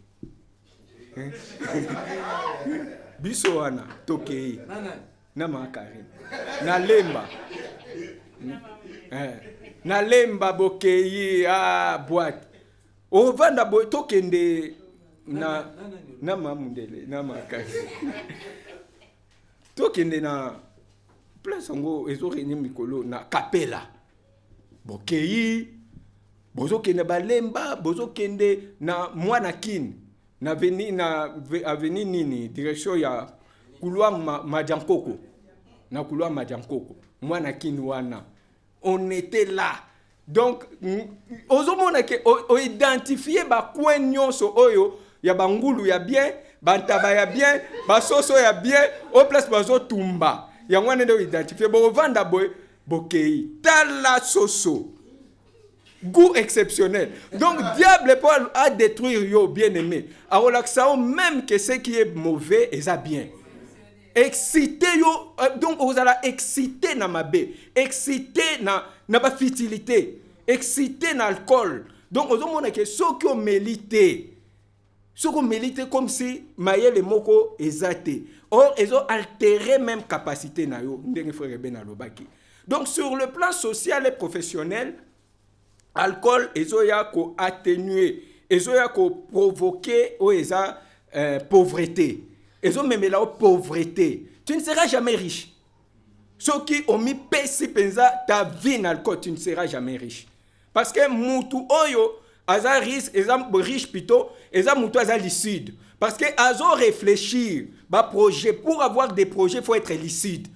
Speaker 1: Biso ana toke. Na makarine. Na lemba. Na lemba bokei boîte o vanda bo tokende na mamundele na makasi tokende na place ngo ezoreni mikolo na kapela bokei bozokende balemba bozokende na mwana kin na veni na aveni nini direction ya couloir Madiankoko na couloir Madiankoko mwana kin wana. On était là. Donc, ozomona ke o identifier ba coin nyonso oyo ya bangulu ya bien, bantaba ya bien, basoso ya bien, au place bazo tumba. Ya ngwane de identifier bo vanda boy bokei. Tala soso. Goût exceptionnel. Donc diable Paul a détruire yo bien-aimé. A relaxao même que ce qui est mauvais est ça bien. Excité yo donc vous allez excité na mabe, excité na ba fertilité, excité na alcool. Donc vous montre que ceux qui ont mélité comme si mayele moko ezate. Or ils ont altéré même capacité na yo ndenge frère ben alobaki. Donc sur le plan social et professionnel, alcool ezoya ko atténuer, ezoya ko provoquer o eza pauvreté. Ils ont même la pauvreté. Tu ne seras jamais riche. Ceux qui ont mis pesi penza ta vie dans alcool, tu ne seras jamais riche. Parce que mutu oyo aza riche plutôt, eza mutu aza lucide. Parce que azo réfléchir, ba projet pour avoir des projets, il faut être lucide.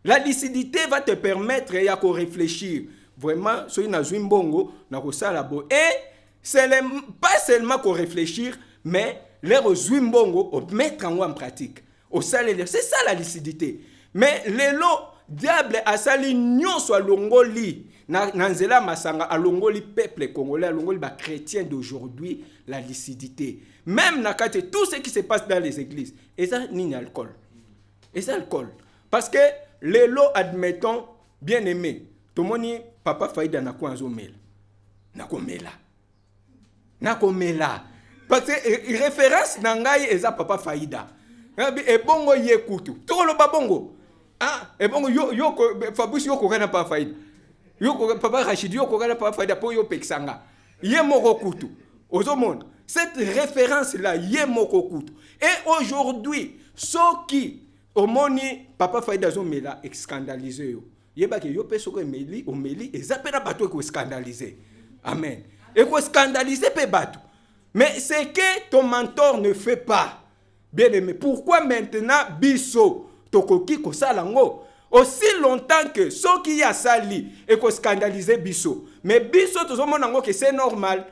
Speaker 1: La lucidité va te permettre ya ko réfléchir. Vraiment, soy na zwimbongo na ko sala bo et c'est pas seulement qu'on réfléchir, mais les zwimbongo au mettre en pratique. Au salaire, c'est ça la lucidité. Mais les lots diable a sali nyonso alongoli na nzela masanga alongoli peuple congolais alongoli ba chrétiens d'aujourd'hui la lucidité. Même na kate tout ce qui se passe dans les églises et ça ni alcool. Et ça alcool parce que les lots admettons bien aimé. Tomoni papa faida na ko azomela. Na komela. Na komela. Parce que référence nangai eza papa faida. E bongo ye kutu. Tolo babongo. Ah, et bon, Fabrice, yo kokana pas faïda. Yo papa Rachid, yo kokana pas faïda pour yo peksanga. Yé moko kutu. Ozo monde. Cette référence-là, yé moko kutu. Et aujourd'hui, ceux qui, au moni, papa faïda zo mela, scandalisé yo. Yeba que yo pe soko meli, o meli, et zapena bato ko scandalisé. Amen. Et ko scandaliser pe bato. Mais c'est que ton mentor ne fait pas. Bien aimé. Pourquoi maintenant biso tokoki ko salango aussi longtemps que ceux qui y a sali et ko scandaliser biso. Mais biso tozo monango que c'est normal.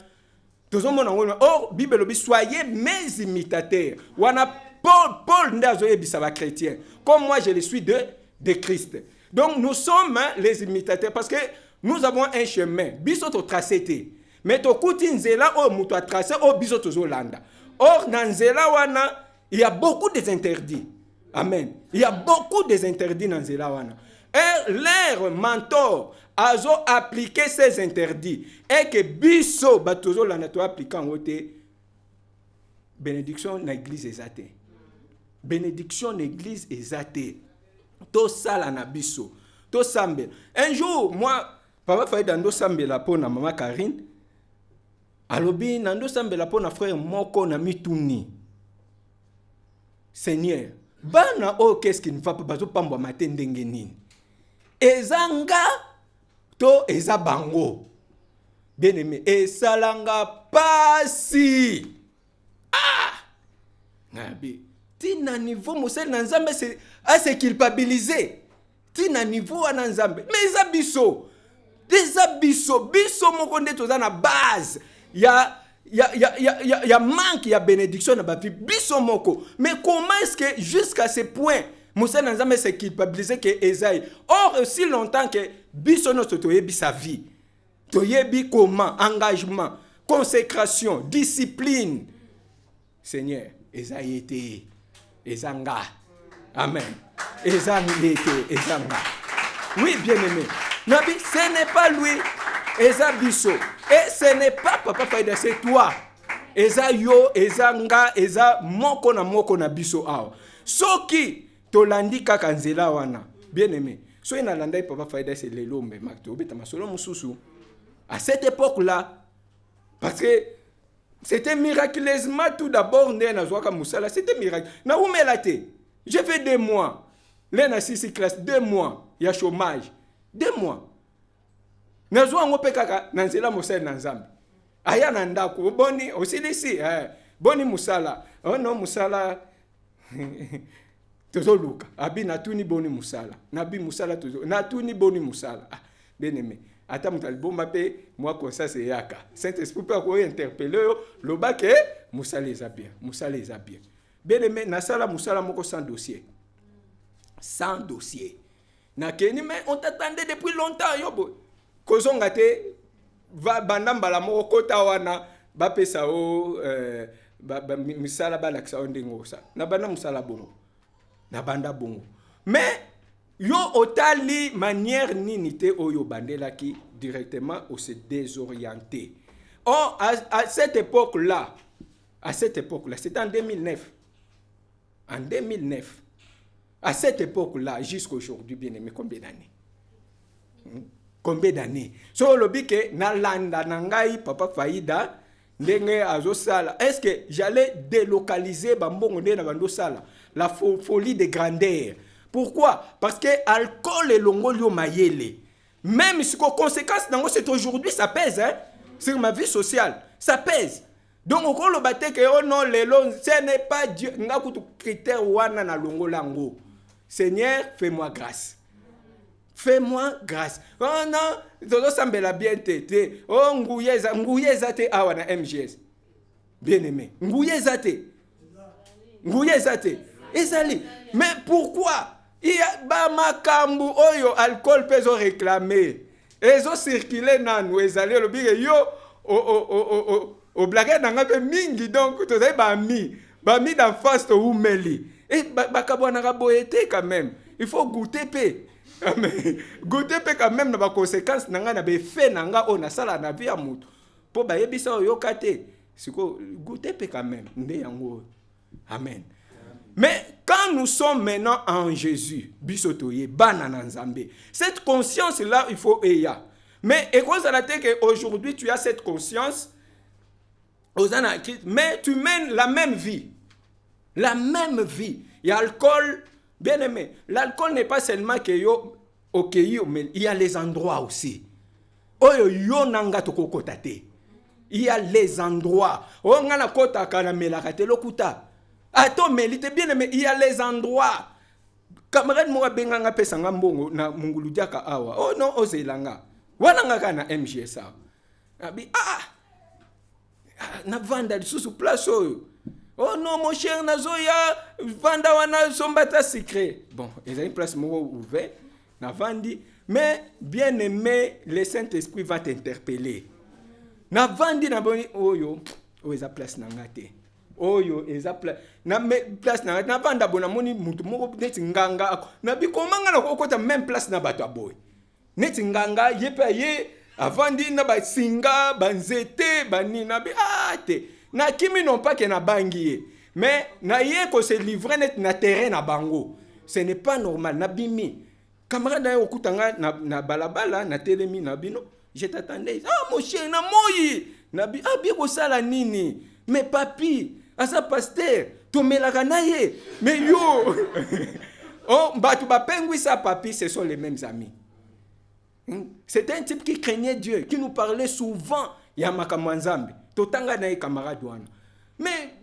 Speaker 1: Tozo monango or Bible bi soyez mes imitateurs. Wana Paul ndazo ebisa ba chrétien. Comme moi je le suis de Christ. Donc nous sommes les imitateurs parce que nous avons un chemin. Biso to tracé té. Mais to kuti nzela o muto a tracé o biso tozo landa. Or dans nzela wana il y a beaucoup des interdits. Amen. Il y a beaucoup des interdits dans nzela wana. Et leur mentor azo appliqué ces interdits et que biso batozo landa to appliquant wote bénédiction na église ezate. Bénédiction na église ezate. To sala na biso. To sambe. Un jour moi papa faille dans sambe la pona maman Karine. Alobi nando sambe la pona frère moko na mituni. Seigneur, bana o qu'est-ce qui ne va pas bazo pambwa matin ndenge nini. Ezanga to ezabango. Bien aimé, esalanga pasi. Ah! Nabi, tina niveau mosel na nzambe c'est à se culpabiliser. Tina niveau na nzambe. Mais ezabiso. Biso moko nde toza na base. Il y a manque, il y a bénédiction dans la vie. Biso moko. Mais comment est-ce que jusqu'à ce point, Moussa Nanzame s'est culpabilisé que Esaïe. Or, aussi longtemps que biso no toyebi sa vie. Toyebi comment, engagement, consécration, discipline. Seigneur, Esaïe était Ezanga. Amen. Esaïe était Ezanga. Oui, bien-aimé. Nabi, ce n'est pas lui. Eza biso. Et ce n'est pas papa Faïda, c'est toi. Eza yo, eza nga, eza moko na biso awa. Soki tolandi kaka nzela wana. Bien aimé. So ina landai papa Faïda c'est lelo mbe makto beta masolo mususu. À cette époque-là, parce que c'était miraculeusement tout d'abord né na zwaka musala, c'était miracle. Na umelate. J'ai fait 2 mois. Lena 6 classe 2 mois, il y a chômage. 2 mois. Nazwa ngope kaka nanzela mosala na nzambe. Aya na ndako boni osilisi boni musala. Oh non musala tozo luka. Abi natuni boni musala. Nabi musala tozo natuni boni musala. Ah, bien aimé. Ata mutal bomba pe moi comme ça c'est yaka. Saint-Esprit peut ko interpeller lo ba ke musala ezabia. Musala ezabia. Bien aimé na sala musala moko sans dossier. Sans dossier. Na keni mais on t'attendait depuis longtemps yobo. Kozonga te va bandamba la moko kota wana ba pesa o misala ba laksa ondengo sa na banda musala bongo na banda bongo mais yo otali manière nini te oyo bandela ki directement au se désorienter. Or à cette époque là c'était en 2009 à cette époque là jusqu'à aujourd'hui bien aimé combien d'années Combien d'années? So lobi ke na landa nangai papa Faïda ndenge azosala. Est-ce que j'allais délocaliser bambongo nde na bando sala la folie de grandeur? Pourquoi? Parce que alcool et longolio mayele. Même si conséquence nango c'est aujourd'hui ça pèse hein sur ma vie sociale, ça pèse. Donc on le batte que oh non lelo ce n'est pas Dieu ngakutu critère wana na longolango. Seigneur, fais-moi grâce. Fais-moi grâce. Oh non, todo sambela bien tété. Oh nguyeza te awa na MGS. Bien aimé. Nguyeza te. Ezali. Mais pourquoi? Il y a ba makambu oyo alcool peso réclamer. Ezo circuler nanu ezali lo bige yo o blague nanga pe mingi donc to zai ba mi d'en face to umeli. Et bakabwana raboete quand même. Il faut goûter pe. Amen. Goûter peut quand même na conséquences nanga na effet nanga on a sala na vie ya mutu. Po ba yebisa yo kate. Siko goûter peut quand même nde yango. Amen. Mais quand nous sommes maintenant en Jésus, bisotoye, banana nzambe, cette conscience-là, il faut eya. Mais et quoi ça que aujourd'hui tu as cette conscience, mais tu mènes la même vie. La même vie. Il y a l'alcool, bien aimé. L'alcool n'est pas seulement que yo okay, mais il y a les endroits aussi. Oyo yo nanga to kokotate. Il y a les endroits. Oh ngana kota kana melakate lokuta. Attends, mais il est bien aimé, il y a les endroits. Camarade moi benganga pesanga mbongo na mungulu diaka awa. Oh non, ozelanga. Wana nga kana MGSA. Abi na vanda sous place oyo. Oh non mon cher nazoya vanda wana sombata secret. Bon, ils ont une place ouvert na vandi, mais bien aimé, le Saint-Esprit va t'interpeller. Na vandi na boni oyo, eza place na ngate. Oyo eza place na vanda bona moni mutu moko neti nganga na bikomanga na kokota même place na bato aboy. Neti nganga yepe ye avandi na ba singa banzete banina bi te na kimi non pas que na bangi mais na ye ko se livrer net na terrain na bango. Ce n'est pas normal na bimi. Camarade na okutanga na balabala na telemi na bino. Je t'attendais. Mon chien na moyi. Na bi bien ko sala nini. Mais papi, asa pasteur, to melaka na ye. Mais yo. Oh, batu ba pengui sa papi, ce sont les mêmes amis. C'était un type qui craignait Dieu, qui nous parlait souvent. Yamaka Mwanzambi. Totanga na ye camarade wana. Mais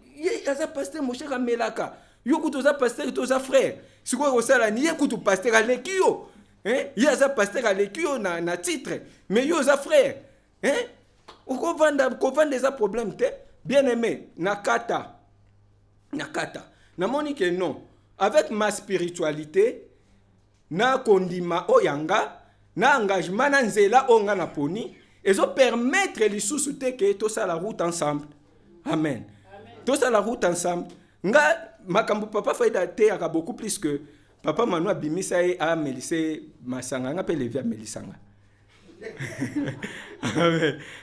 Speaker 1: asa pasteur mon cher melaka. Yo kutoza pasteur toza frère. Siko ko sala ni ye kutu pasteur alekio. Il y a un pasteur à l'écuyo na titre, mais il y a un frère. On vend des problèmes. Bien aimé, nakata. Na moni que non. Avec ma spiritualité, na kondima oyanga, na engagement na nzela onga na poni, et ont permettre les sous-soutés que tous à la route ensemble. Amen. Tous à la route ensemble. Nga makambu papa faida te aka beaucoup plus que papa Manoa bimisa a Melissé Masanga nga pe levé à Melisanga.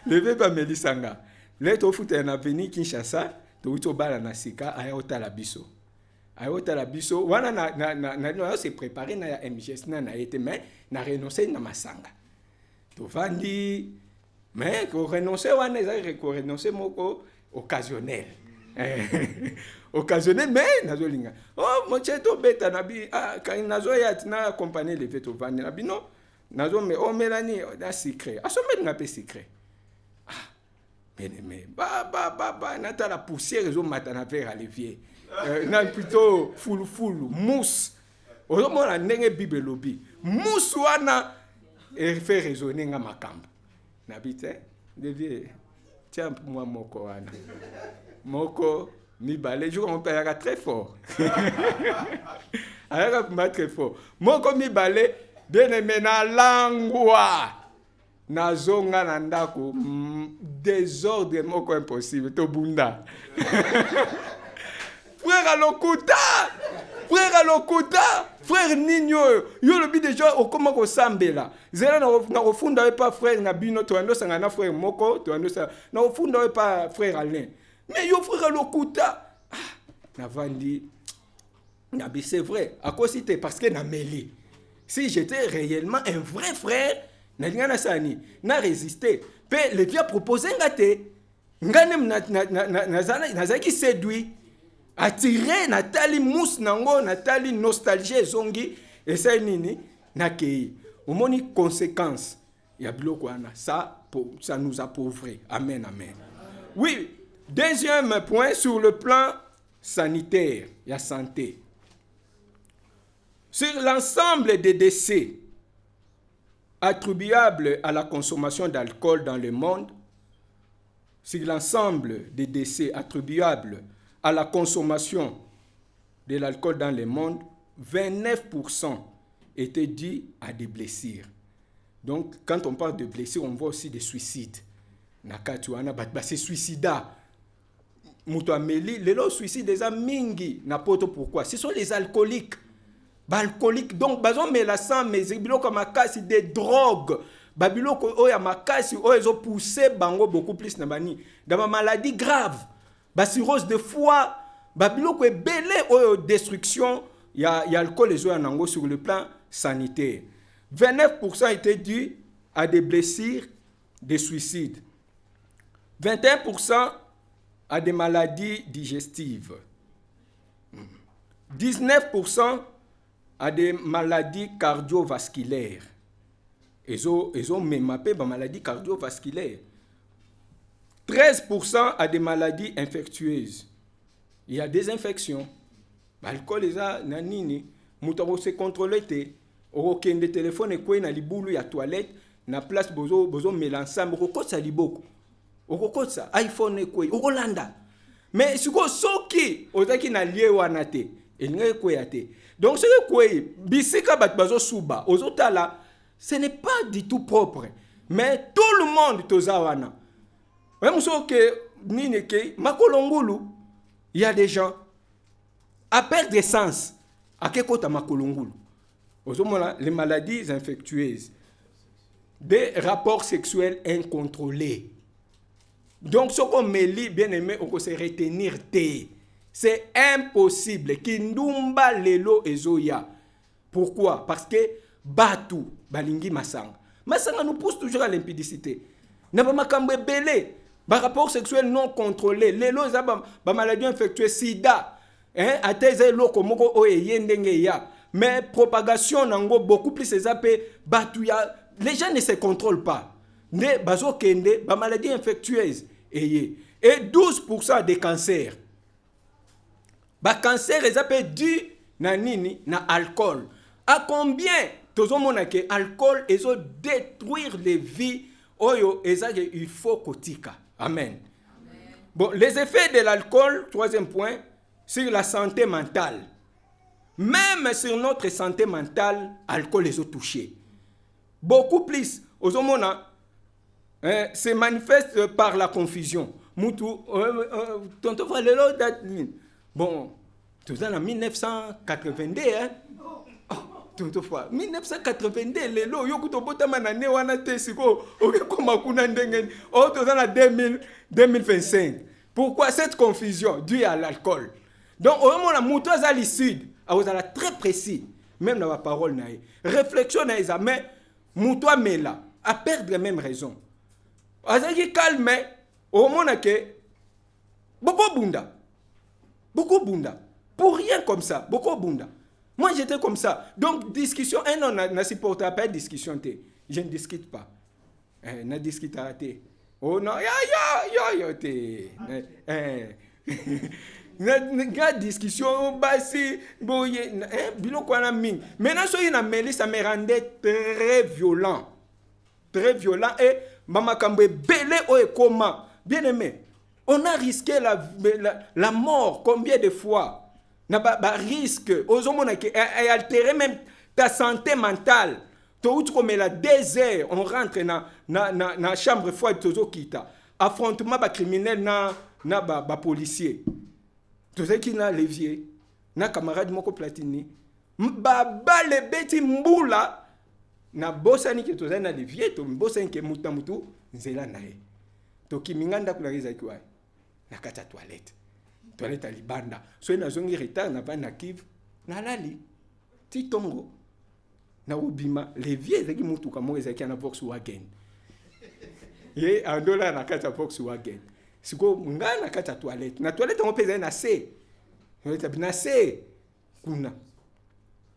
Speaker 1: Levé pa Melisanga. Là to futa na veni Kinshasa, to uto bala na sika ayota la biso. Ayota la biso wana na se préparer na MGS na été mais na renoncer na Masanga. To vandi mais ko renoncer wana ko renoncer moko occasionnel. Occasionnel mais nazolinga oh mon cheto beta nabi quand nazoya tina accompagner les veto vandi nabi non nazo mais oh melani da secret asombe na pe secret mais ba nata la poussière zo matana vers Olivier na plutôt full mousse o mo na ndenge bible lobby mousse wana et fait résonner nga makambo nabi te devie tiens moi moko wana moko mi balé, je comprends pas, très fort. Alors, très fort. Moko mi balé, bien aimé na langwa. Na zonga na ndako, désordre moko impossible, to bunda. Frère Lokuta, frère Nino, yo le bi déjà au comment ko sambela. Zela na ofunda pas frère na bino to ando sanga na frère moko, to ando sa na ofunda pas frère Alain. Mais yo frère Lokuta, Navandi, c'est vrai, à quoi c'était parce que na meli. Si j'étais réellement un vrai frère, n'a résisté. Mais les vieux proposé ngate, nganem na qui séduit, attiré natali mousse nango, natali nostalgie zongi, et ça nini na kei. Au moni conséquence, ya biloko wana, ça nous appauvrit. Amen. Oui. Deuxième point, sur le plan sanitaire, il y a santé. Sur l'ensemble des décès attribuables à la consommation d'alcool dans le monde, sur l'ensemble des décès attribuables à la consommation de l'alcool dans le monde, 29% étaient dus à des blessures. Donc, quand on parle de blessures, on voit aussi des suicides. Nakatuana, c'est suicida. Muto ameli, les suicides des mingi, n'importe pourquoi. Ce sont les alcooliques. Alcooliques, donc, bazon mais la sang, mais ils comme makasi des drogues. Babiloko oya makasi, ils ont poussé bango beaucoup plus nabani. Dans ma maladie grave, cirrhose de foie, Babiloko ebele oyo destruction ya alcool ezo ya nango sur le plan sanitaire. 29% était dû à des blessures, des suicides. 21% à des maladies digestives. 19% à des maladies cardiovasculaires. Ils ont même appelé des maladies cardiovasculaires. 13% à des maladies infectieuses. Il y a des infections. L'alcool est là, nanini. Moutaro se contrôler te. Aucun de téléphone et quoi na libulu ya toilette na place bozo mélançam oko sa liboko. Oko sa iPhone et quoi. Oko landa. Mais siko soki ozaki na lié wana te. Elinga quoi te. Donc ce que quoi bisika bat bazo suba ozotala ce n'est pas du tout propre. Mais tout le monde toza wana. Même so que nini ke makolongulu il y a des gens à perdre de sens à quel côté makolongulu. Les maladies infectieuses, des rapports sexuels incontrôlés. Donc, ce qu'on me lit, bien aimé, on peut se retenir. C'est impossible. Kindumba lelo ezoya. Pourquoi? Parce que Batu, Balingi Masanga. Masanga nous pousse toujours à l'impudicité. N'a pas belé. Rapport sexuel non contrôlé. Lelo, ba maladie infectieuse, sida. Ateze loko moko oye yendenge ya. Mais propagation nango beaucoup plus les gens ne se contrôlent pas. Ne bazo kende ba maladie infectieuse et 12% des cancers. Ba cancer les appelle dû na nini na alcool. À combien tozomona ke alcool ezo détruire les vies oyo ezage il faut kotika. Amen. Bon, les effets de l'alcool, troisième point, sur la santé mentale. Même sur notre santé mentale, l'alcool les a touchés. Beaucoup plus. Aux homona, se manifeste par la confusion. Bon, tout ça en 1982, hein? Tout fois. 1982, les lots, yokuto botama na ne wana te siko, okoma kuna ndenge. Oh, tout ça en 2025. Pourquoi cette confusion due à l'alcool? Donc, au moment où la mouton est à l'issue, vous êtes très précis, même dans la parole. Réflexion, mais mouton est là, à perdre la même raison. Vous êtes calme, au moment où beaucoup bunda. Beaucoup bunda. Pour rien comme ça, beaucoup bunda. Moi, j'étais comme ça. Donc, discussion, non, n'a supporté pas discussion. Je ne discute pas. Na discute pas. Oh non, na discussion basi boye biloko wana mingi. Maintenant so ina meli ça me rendait très violent et mama kambe belé o ekoma. Bien aimé, on a risqué la mort combien de fois? Na ba risque ozomona ke altérer même ta santé mentale. To utu comme la 2 heures on rentre na chambre froide tozo kita. Affrontement ba criminel na ba policier. Tous ceux qui na levier, na camarade moko platini, baba le beti mbula, na bossa ni ke tous na levier, to bossa ni ke mutu, nzela nae. To ki minganda kulariza kiwa, na kata toilette à libanda. So na zongi retard na ba na kiv, na lali, ti tongo, na ubima, levier zaki mutu kamo ezaki na Volkswagen. Ye andola na kata Volkswagen. Siko nga na kata toilette. Na toilette on peut na C. Na C. Kuna.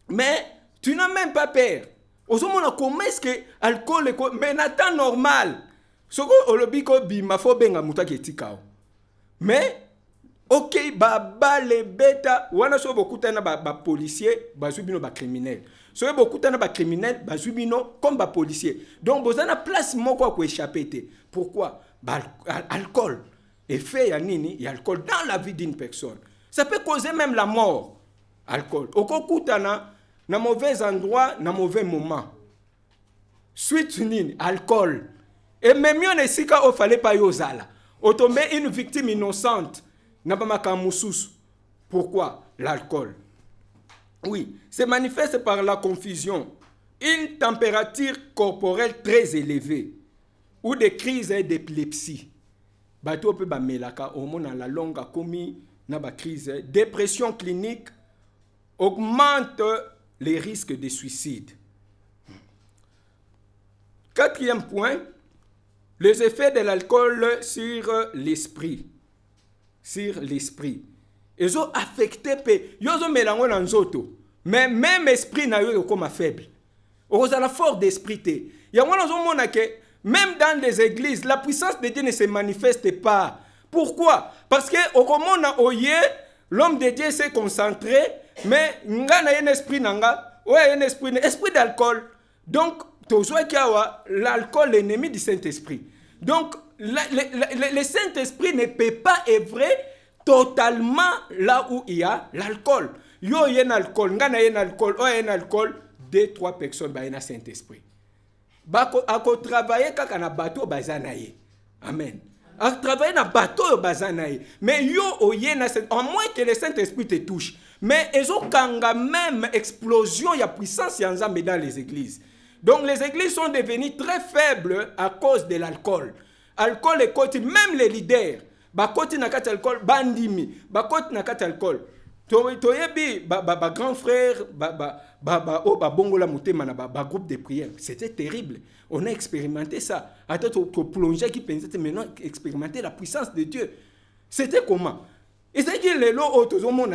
Speaker 1: Mais tu n'as même pas peur. Ozomona comment est-ce que alcool mais na temps normal. Soko olobiko bima fo benga mutaki etikao. Mais OK ba le beta wana so bokuta na ba policier bazubino ba criminel. So bokuta na ba criminel bazubino comme ba policier. Donc bozana place moko ko échapper te. Pourquoi? Alcool. Effet yanini, il y a alcool dans la vie d'une personne. Ça peut causer même la mort. Alcool. Okokutana na mauvais endroit, na mauvais moment. Suite nini, alcool. Et même mieux ne sika o fallait pas yozala. O tomber une victime innocente. Na ba makamusus. Pourquoi? L'alcool. Oui, se manifeste par la confusion, une température corporelle très élevée ou des crises d'épilepsie. Bato pe ba melaka au mona la longa komi na ba crise, dépression clinique augmente les risques de suicide. Quatrième point, les effets de l'alcool sur l'esprit. Sur l'esprit. Ils ont affecté, ils ont mélangé dans nzoto. Mais même esprit n'a eu comme faible. Ils ont la force d'esprit. Il y a que même dans les églises, la puissance de Dieu ne se manifeste pas. Pourquoi? Parce que au moment où l'homme de Dieu s'est concentré, mais il y a un esprit, esprit d'alcool. Donc, l'alcool est l'ennemi du Saint-Esprit. Donc, le Saint-Esprit ne peut pas œuvrer totalement là où il y a l'alcool. Il y a un alcool, il y a un alcool, 2-3 personnes, il y a un Saint-Esprit. À travailler quand on a bateau, amen. À travailler dans bateau, mais en moins que le Saint-Esprit te touche. Mais ils ont quand même explosion, il y a puissance dans les églises. Donc les églises sont devenues très faibles à cause de l'alcool. Alcool est côté, même les leaders. Bakoti nakat alcool, bandimi. Bakoti nakat alcool. Toyebi, grand frère, bongola mutema na groupe de prière. C'était terrible. On a expérimenté ça. Attends, tu plongeais qui pensait maintenant expérimenter la puissance de Dieu. C'était comment? Et c'est que les lots, tous au monde,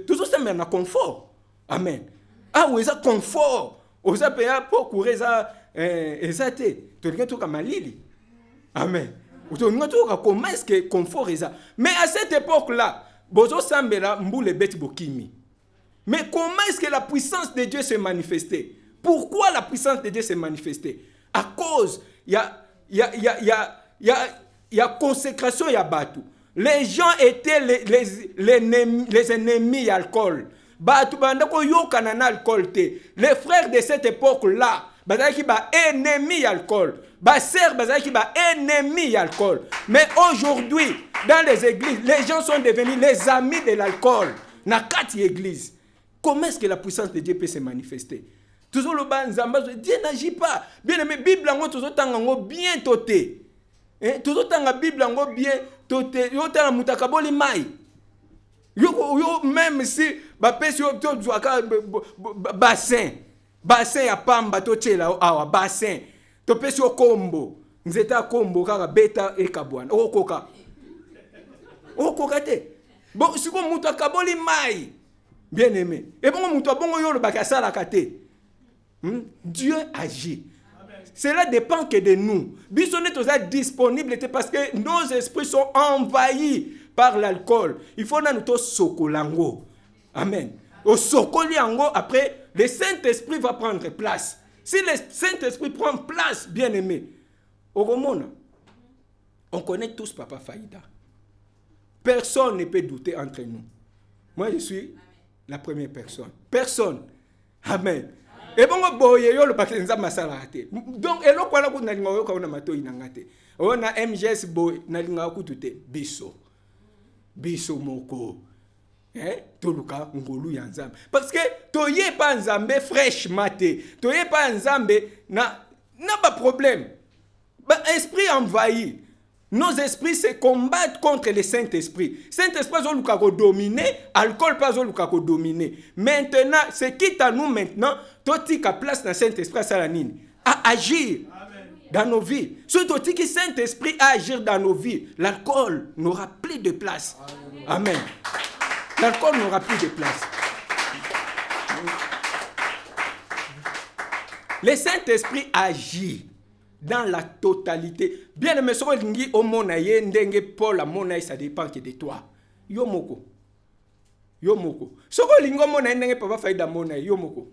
Speaker 1: tout ça, mais on a confort. Amen. Ah, oui, ça confort. On a payé pour courir ça. Tu regardes tout comme Lili. Amen. Comment est-ce que confort est ça? Mais à cette époque-là, bozo sambela mboule beti bokimi. Mais comment est-ce que la puissance de Dieu s'est manifestée? Pourquoi la puissance de Dieu s'est manifestée? À cause, il y a consécration, il y a batou. Les gens étaient les ennemis d'alcool. Batou bandako yo kanana alcool te. Les frères de cette époque-là, bazaki ba ennemi d'alcool. Basser bazaki ba ennemi d'alcool. Mais aujourd'hui, dans les églises, les gens sont devenus les amis de l'alcool. Na kati église. Comment est-ce que la puissance de Dieu peut se manifester? Toujours le ban zamba, Dieu n'agit pas. Bien aimé, Bible en toujours tango bien toté. Toujours tanga Bible en bien toté. Yo tanga mutakaboli mai. Yo même si ba pesi yo to zwaka bassin ya pamba to tshela awa bassin. To pesi yo kombo. Nzeta kombo kaka beta ekabwana. Okoka. Okoka te. Bon siko mutakaboli mai. Bien aimé. Et bon mutabongo yo le bakasala kate. Dieu agit. Cela dépend que de nous. Bisonnet est disponible parce que nos esprits sont envahis par l'alcool. Il faut nous sokolango. Amen. Au sokoliango, après, le Saint-Esprit va prendre place. Si le Saint-Esprit prend place, bien aimé, au Romona, on connaît tous Papa Faïda. Personne ne peut douter entre nous. Moi, je suis la première personne. Personne. Amen. Et bon, boye le paquet nza masala ate. Donc elo kwala ku nalinga yo ka na matoi nangate. On a MGS boy nalinga ku tute biso moko. Toluka ngolu ya nzambe. Parce que toye pa nzambe fresh maté. Toye pa nzambe na pas problème. Ba esprit envahi. Nos esprits se combattent contre le Saint-Esprit. Saint-Esprit pas dominer, alcool pas dominer. Maintenant, ce qui est à nous maintenant, tout a place dans le Saint-Esprit à agir dans nos vies. Surtout que Saint-Esprit à agir dans nos vies, l'alcool n'aura plus de place. Amen. L'alcool n'aura plus de place. Le Saint-Esprit agit dans la totalité. Bien aimé, ce que au monaye ndenge Paul a monaye, ça dépend que de toi. Yomoko. Ce que lingo monaye ndenge papa faïda monaye yomoko.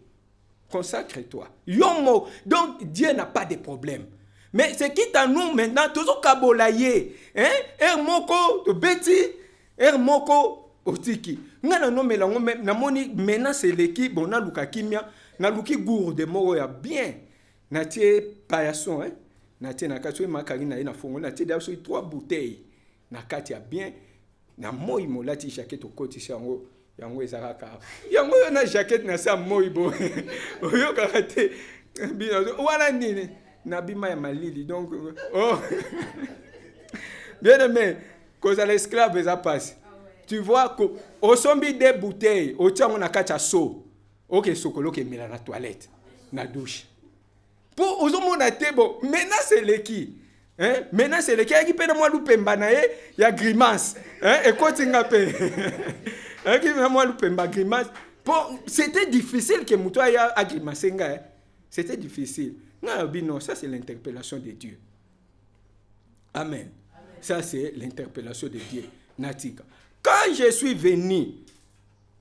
Speaker 1: Consacre-toi. Yomo. Donc Dieu n'a pas de problème. Mais c'est qui à nous maintenant toujours kabolaye. Moko to beti, moko otiki. Ngana no melango na moni maintenant c'est l'équipe bon na luka kimia, na luki gourde moko ya bien. Na tie paillasson na tie na kati makari na ina fongo na tie daso 3 bouteilles na kati ya bien na moi molati jaquette okoti sango yango ezaka yango na jaquette na sa moi bo oyo karate bino wala nini na bima ya malili donc bien aimé cause à l'esclave ça passe tu vois que au sombi des bouteilles au tient on a kacha so ok sokolo ke mela na toilette na douche pour aux hommes on bon maintenant c'est le qui hein maintenant c'est le qui peut moi lupemba na ye ya grimace hein et quand tu ngapé hein qui moi lupemba grimace bon c'était difficile que muto ya a grimace nga c'était difficile non ça c'est l'interpellation de Dieu. Amen. Ça, c'est l'interpellation de Dieu. Natika. Quand je suis venu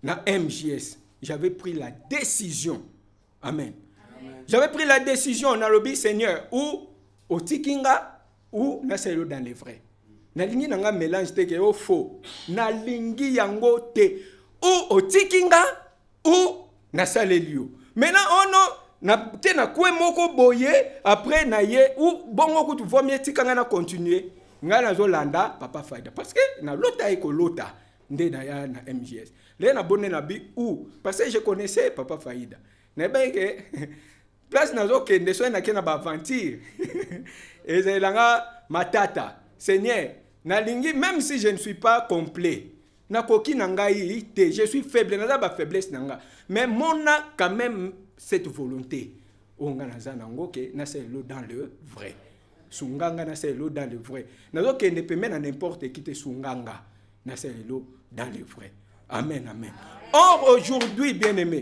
Speaker 1: dans MJS, j'avais pris la décision. Amen. J'avais pris la décision dans le Seigneur ou au Tikinga ou dans les vrais. Nalingi nanga mélange te au faux. Nalingi yango te ou au Tikinga ou na salelio. Maintenant on na te na kwe moko boye après na ye ou bongo ku tu vomie tikanga na continuer nga na zo landa papa faida parce que na lota eko lota nde na ya na MJS le na bonne na bi ou parce que je connaissais papa faida na ba ke place na zo kende so na kena ba aventure ezelanga matata Seigneur na lingi même si je ne suis pas complet na koki na ngai te je suis faible na ba faiblesse na nga mais mon a quand même cette volonté on a dans le vrai sunganga na selo dans le vrai nazo ke ne peut même n'importe qui te sunganga na selo dans le vrai amen amen. Or aujourd'hui bien aimé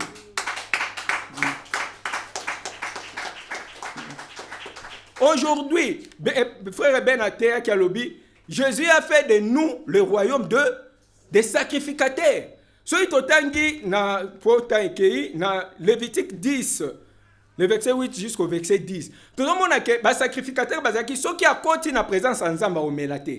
Speaker 1: aujourd'hui frère Benater qui a lobby Jésus a fait de nous le royaume des sacrificateurs. Ceux qui na na Lévitique 10, le verset 8 jusqu'au verset 10. Tout le monde a que sacrificateur bazaki ceux qui a continué na présence ensemble au melate.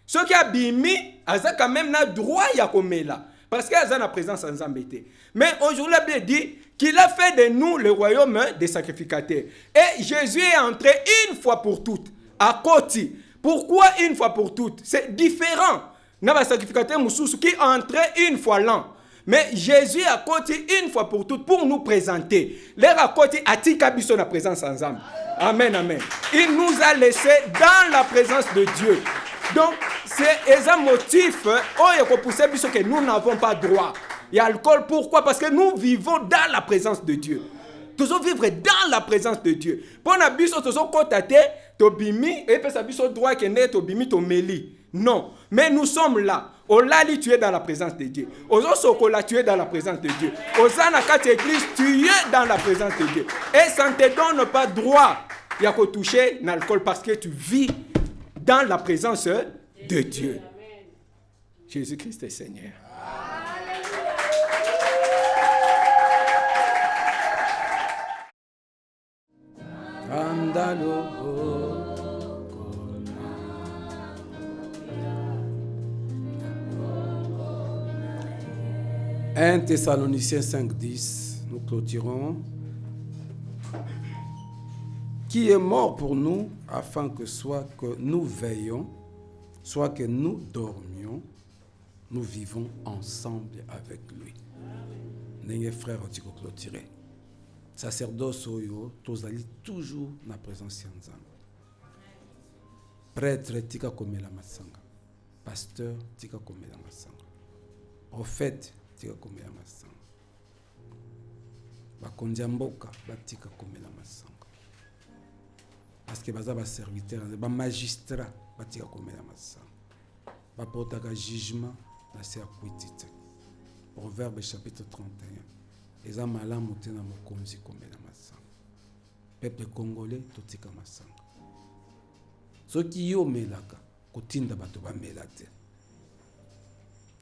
Speaker 1: Ceux qui a bimi aza quand même na droit ya komela parce que aza na présence ensemble été. Mais aujourd'hui la Bible dit qu'il a fait de nous le royaume des sacrificateurs. Et Jésus est entré une fois pour toutes à Koti. Pourquoi une fois pour toutes? C'est différent. N'a pas sacrificateur Moussous qui entrait une fois l'an. Mais Jésus a côté une fois pour toutes pour nous présenter. L'air à côté a Tikabiso la présence ensemble. Amen, amen. Il nous a laissé dans la présence de Dieu. Donc, c'est un motif que nous n'avons pas droit. Il y a alcool, pourquoi? Parce que nous vivons dans la présence de Dieu. Nous devons vivre dans la présence de Dieu. Pour nous, nous devons constater Tobimi et puis ça biso droit que ne Tobimi Tomeli. Non, mais nous sommes là. Olali, tu es dans la présence de Dieu. Ozosokola, tu es dans la présence de Dieu. Ozanakati église, tu es dans la présence de Dieu. Et ça ne te donne pas droit à toucher l'alcool parce que tu vis dans la présence de Dieu. Jésus-Christ est Seigneur. Andalo.
Speaker 2: 1 Thessaloniciens 5:10, nous clôturons. Qui est mort pour nous, afin que soit que nous veillions, soit que nous dormions, nous vivons ensemble avec lui. N'est-ce pas, frère, tu peux clôturer. Sacerdoce, tous allez toujours dans la présence de Dieu. Prêtre, tika komela masanga. Pasteur, tika komela masanga. Prophète, tika komela masanga. Bakondia mboka, batika komela masanga. Parce que baza ba serviteur, ba magistrat, batika komela masanga. Ba portaka jugement na se akwitite. Proverbe chapitre 31. Eza malamu tena mokonzi komela masanga. Peuple congolais totika masanga. Soki yo melaka kotinda bato ba melate.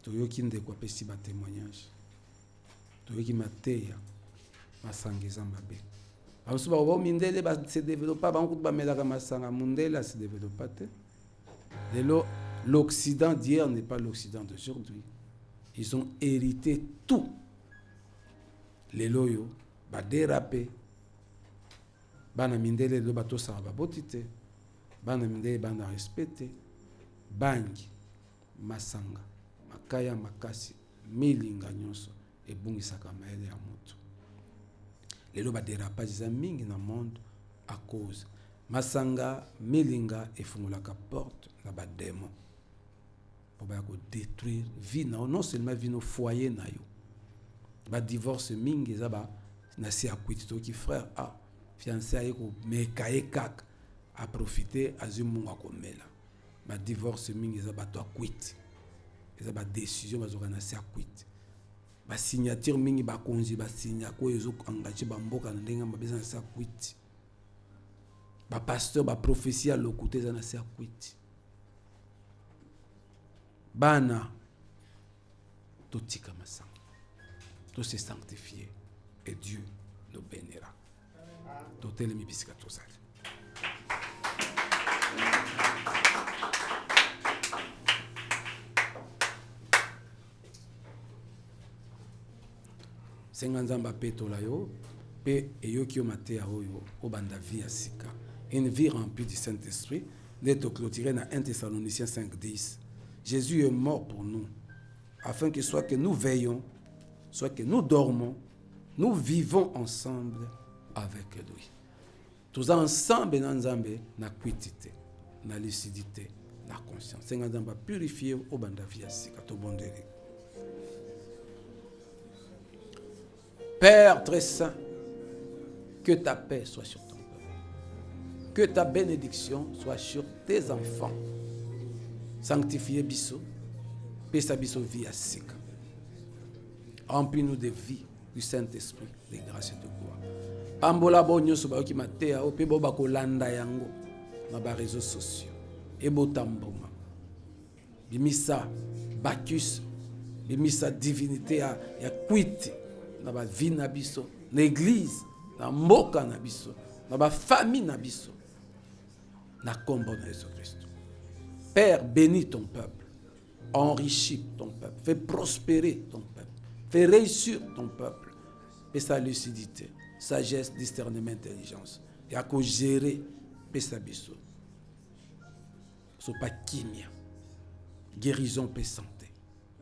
Speaker 2: Toyoki ndeko apesi ba témoignage. Toyoki mateya masanga eza mabe. Amusu ba bo mindele ba se développa ba nkutu ba melaka masanga mundela se développa te. L'Occident d'hier n'est pas l'Occident d'aujourd'hui. Ils ont hérité tout. Les loyaux, ba dérapé. Bana mindele lo bato sa ba botite. Bana mindele bana respecté. Bangi, masanga, makaya makasi, milinga nyonso ebungisaka maele ya moto. Lelo ba dérapage za mingi na monde à cause masanga milinga efungolaka porte na ba démon. pour détruire vie non seulement vie no foyer na yo ba divorce mingi za ba na si akwiti qui frère fiancé ayeko mekaye kak a profiter azumunga komela ba divorce mingi za ba to akwiti eza ba décision bazoka na si akwiti ba signature mingi ba konzi ba signa ko ezo engagé ba mboka na ndenga mabeza na si akwiti ba pasteur ba prophétie à lokuté za na si akwiti bana totika masanga to se sanctifier et Dieu nous bénira. Totelemi bisika tosali. Senganzamba petola yo pe eyoki yo mateya oyo obanda vie ya sika. Une vie remplie du Saint-Esprit. D'être clôturé dans 1 Thessaloniciens 5:10. Jésus est mort pour nous, afin que soit que nous veillons, soit que nous dormons, nous vivons ensemble avec lui. Tous ensemble dans Nzambe na quittité, na lucidité, na conscience. C'est Nzamba purifier au banda via sika to bondeli. Père très saint, que ta paix soit sur ton peuple. Que ta bénédiction soit sur tes enfants. Sanctifiez biso, pesa biso vie à sika. Remplis-nous de vie du Saint-Esprit, de grâce et de gloire. Pambola bonyo so ba ki matea o pe bo ba ko landa yango na ba réseaux sociaux. E botamboma. Bimisa Bacchus, bimisa divinité ya kwiti na ba vie na biso, na église, na mboka na biso, na ba famille na biso. Na kombo na Jésus-Christ. Père, bénis ton peuple, enrichis ton peuple, fais prospérer ton peuple, fais réussir ton peuple, et sa lucidité, sagesse, discernement, intelligence, et à gérer, et sa biso. Ce pas kimia, guérison, paix, santé,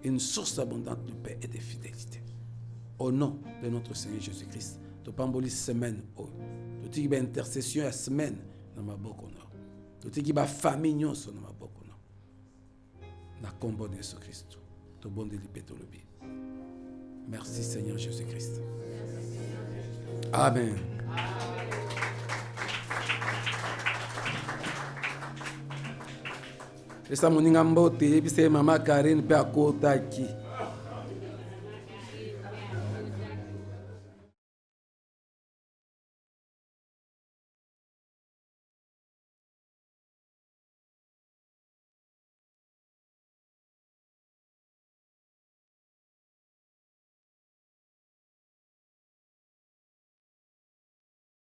Speaker 2: une source abondante de paix et de fidélité. Au nom de notre Seigneur Jésus-Christ, tu pamboli semaine, tu as intercession à semaine dans ma boca. Tu as famille dans ma boca. Na combo de Jésus-Christ. To bon de l'ipétolobi. Merci Seigneur Jésus-Christ. Amen. Esa moninga mbote ebise mama Karine pe akota ki.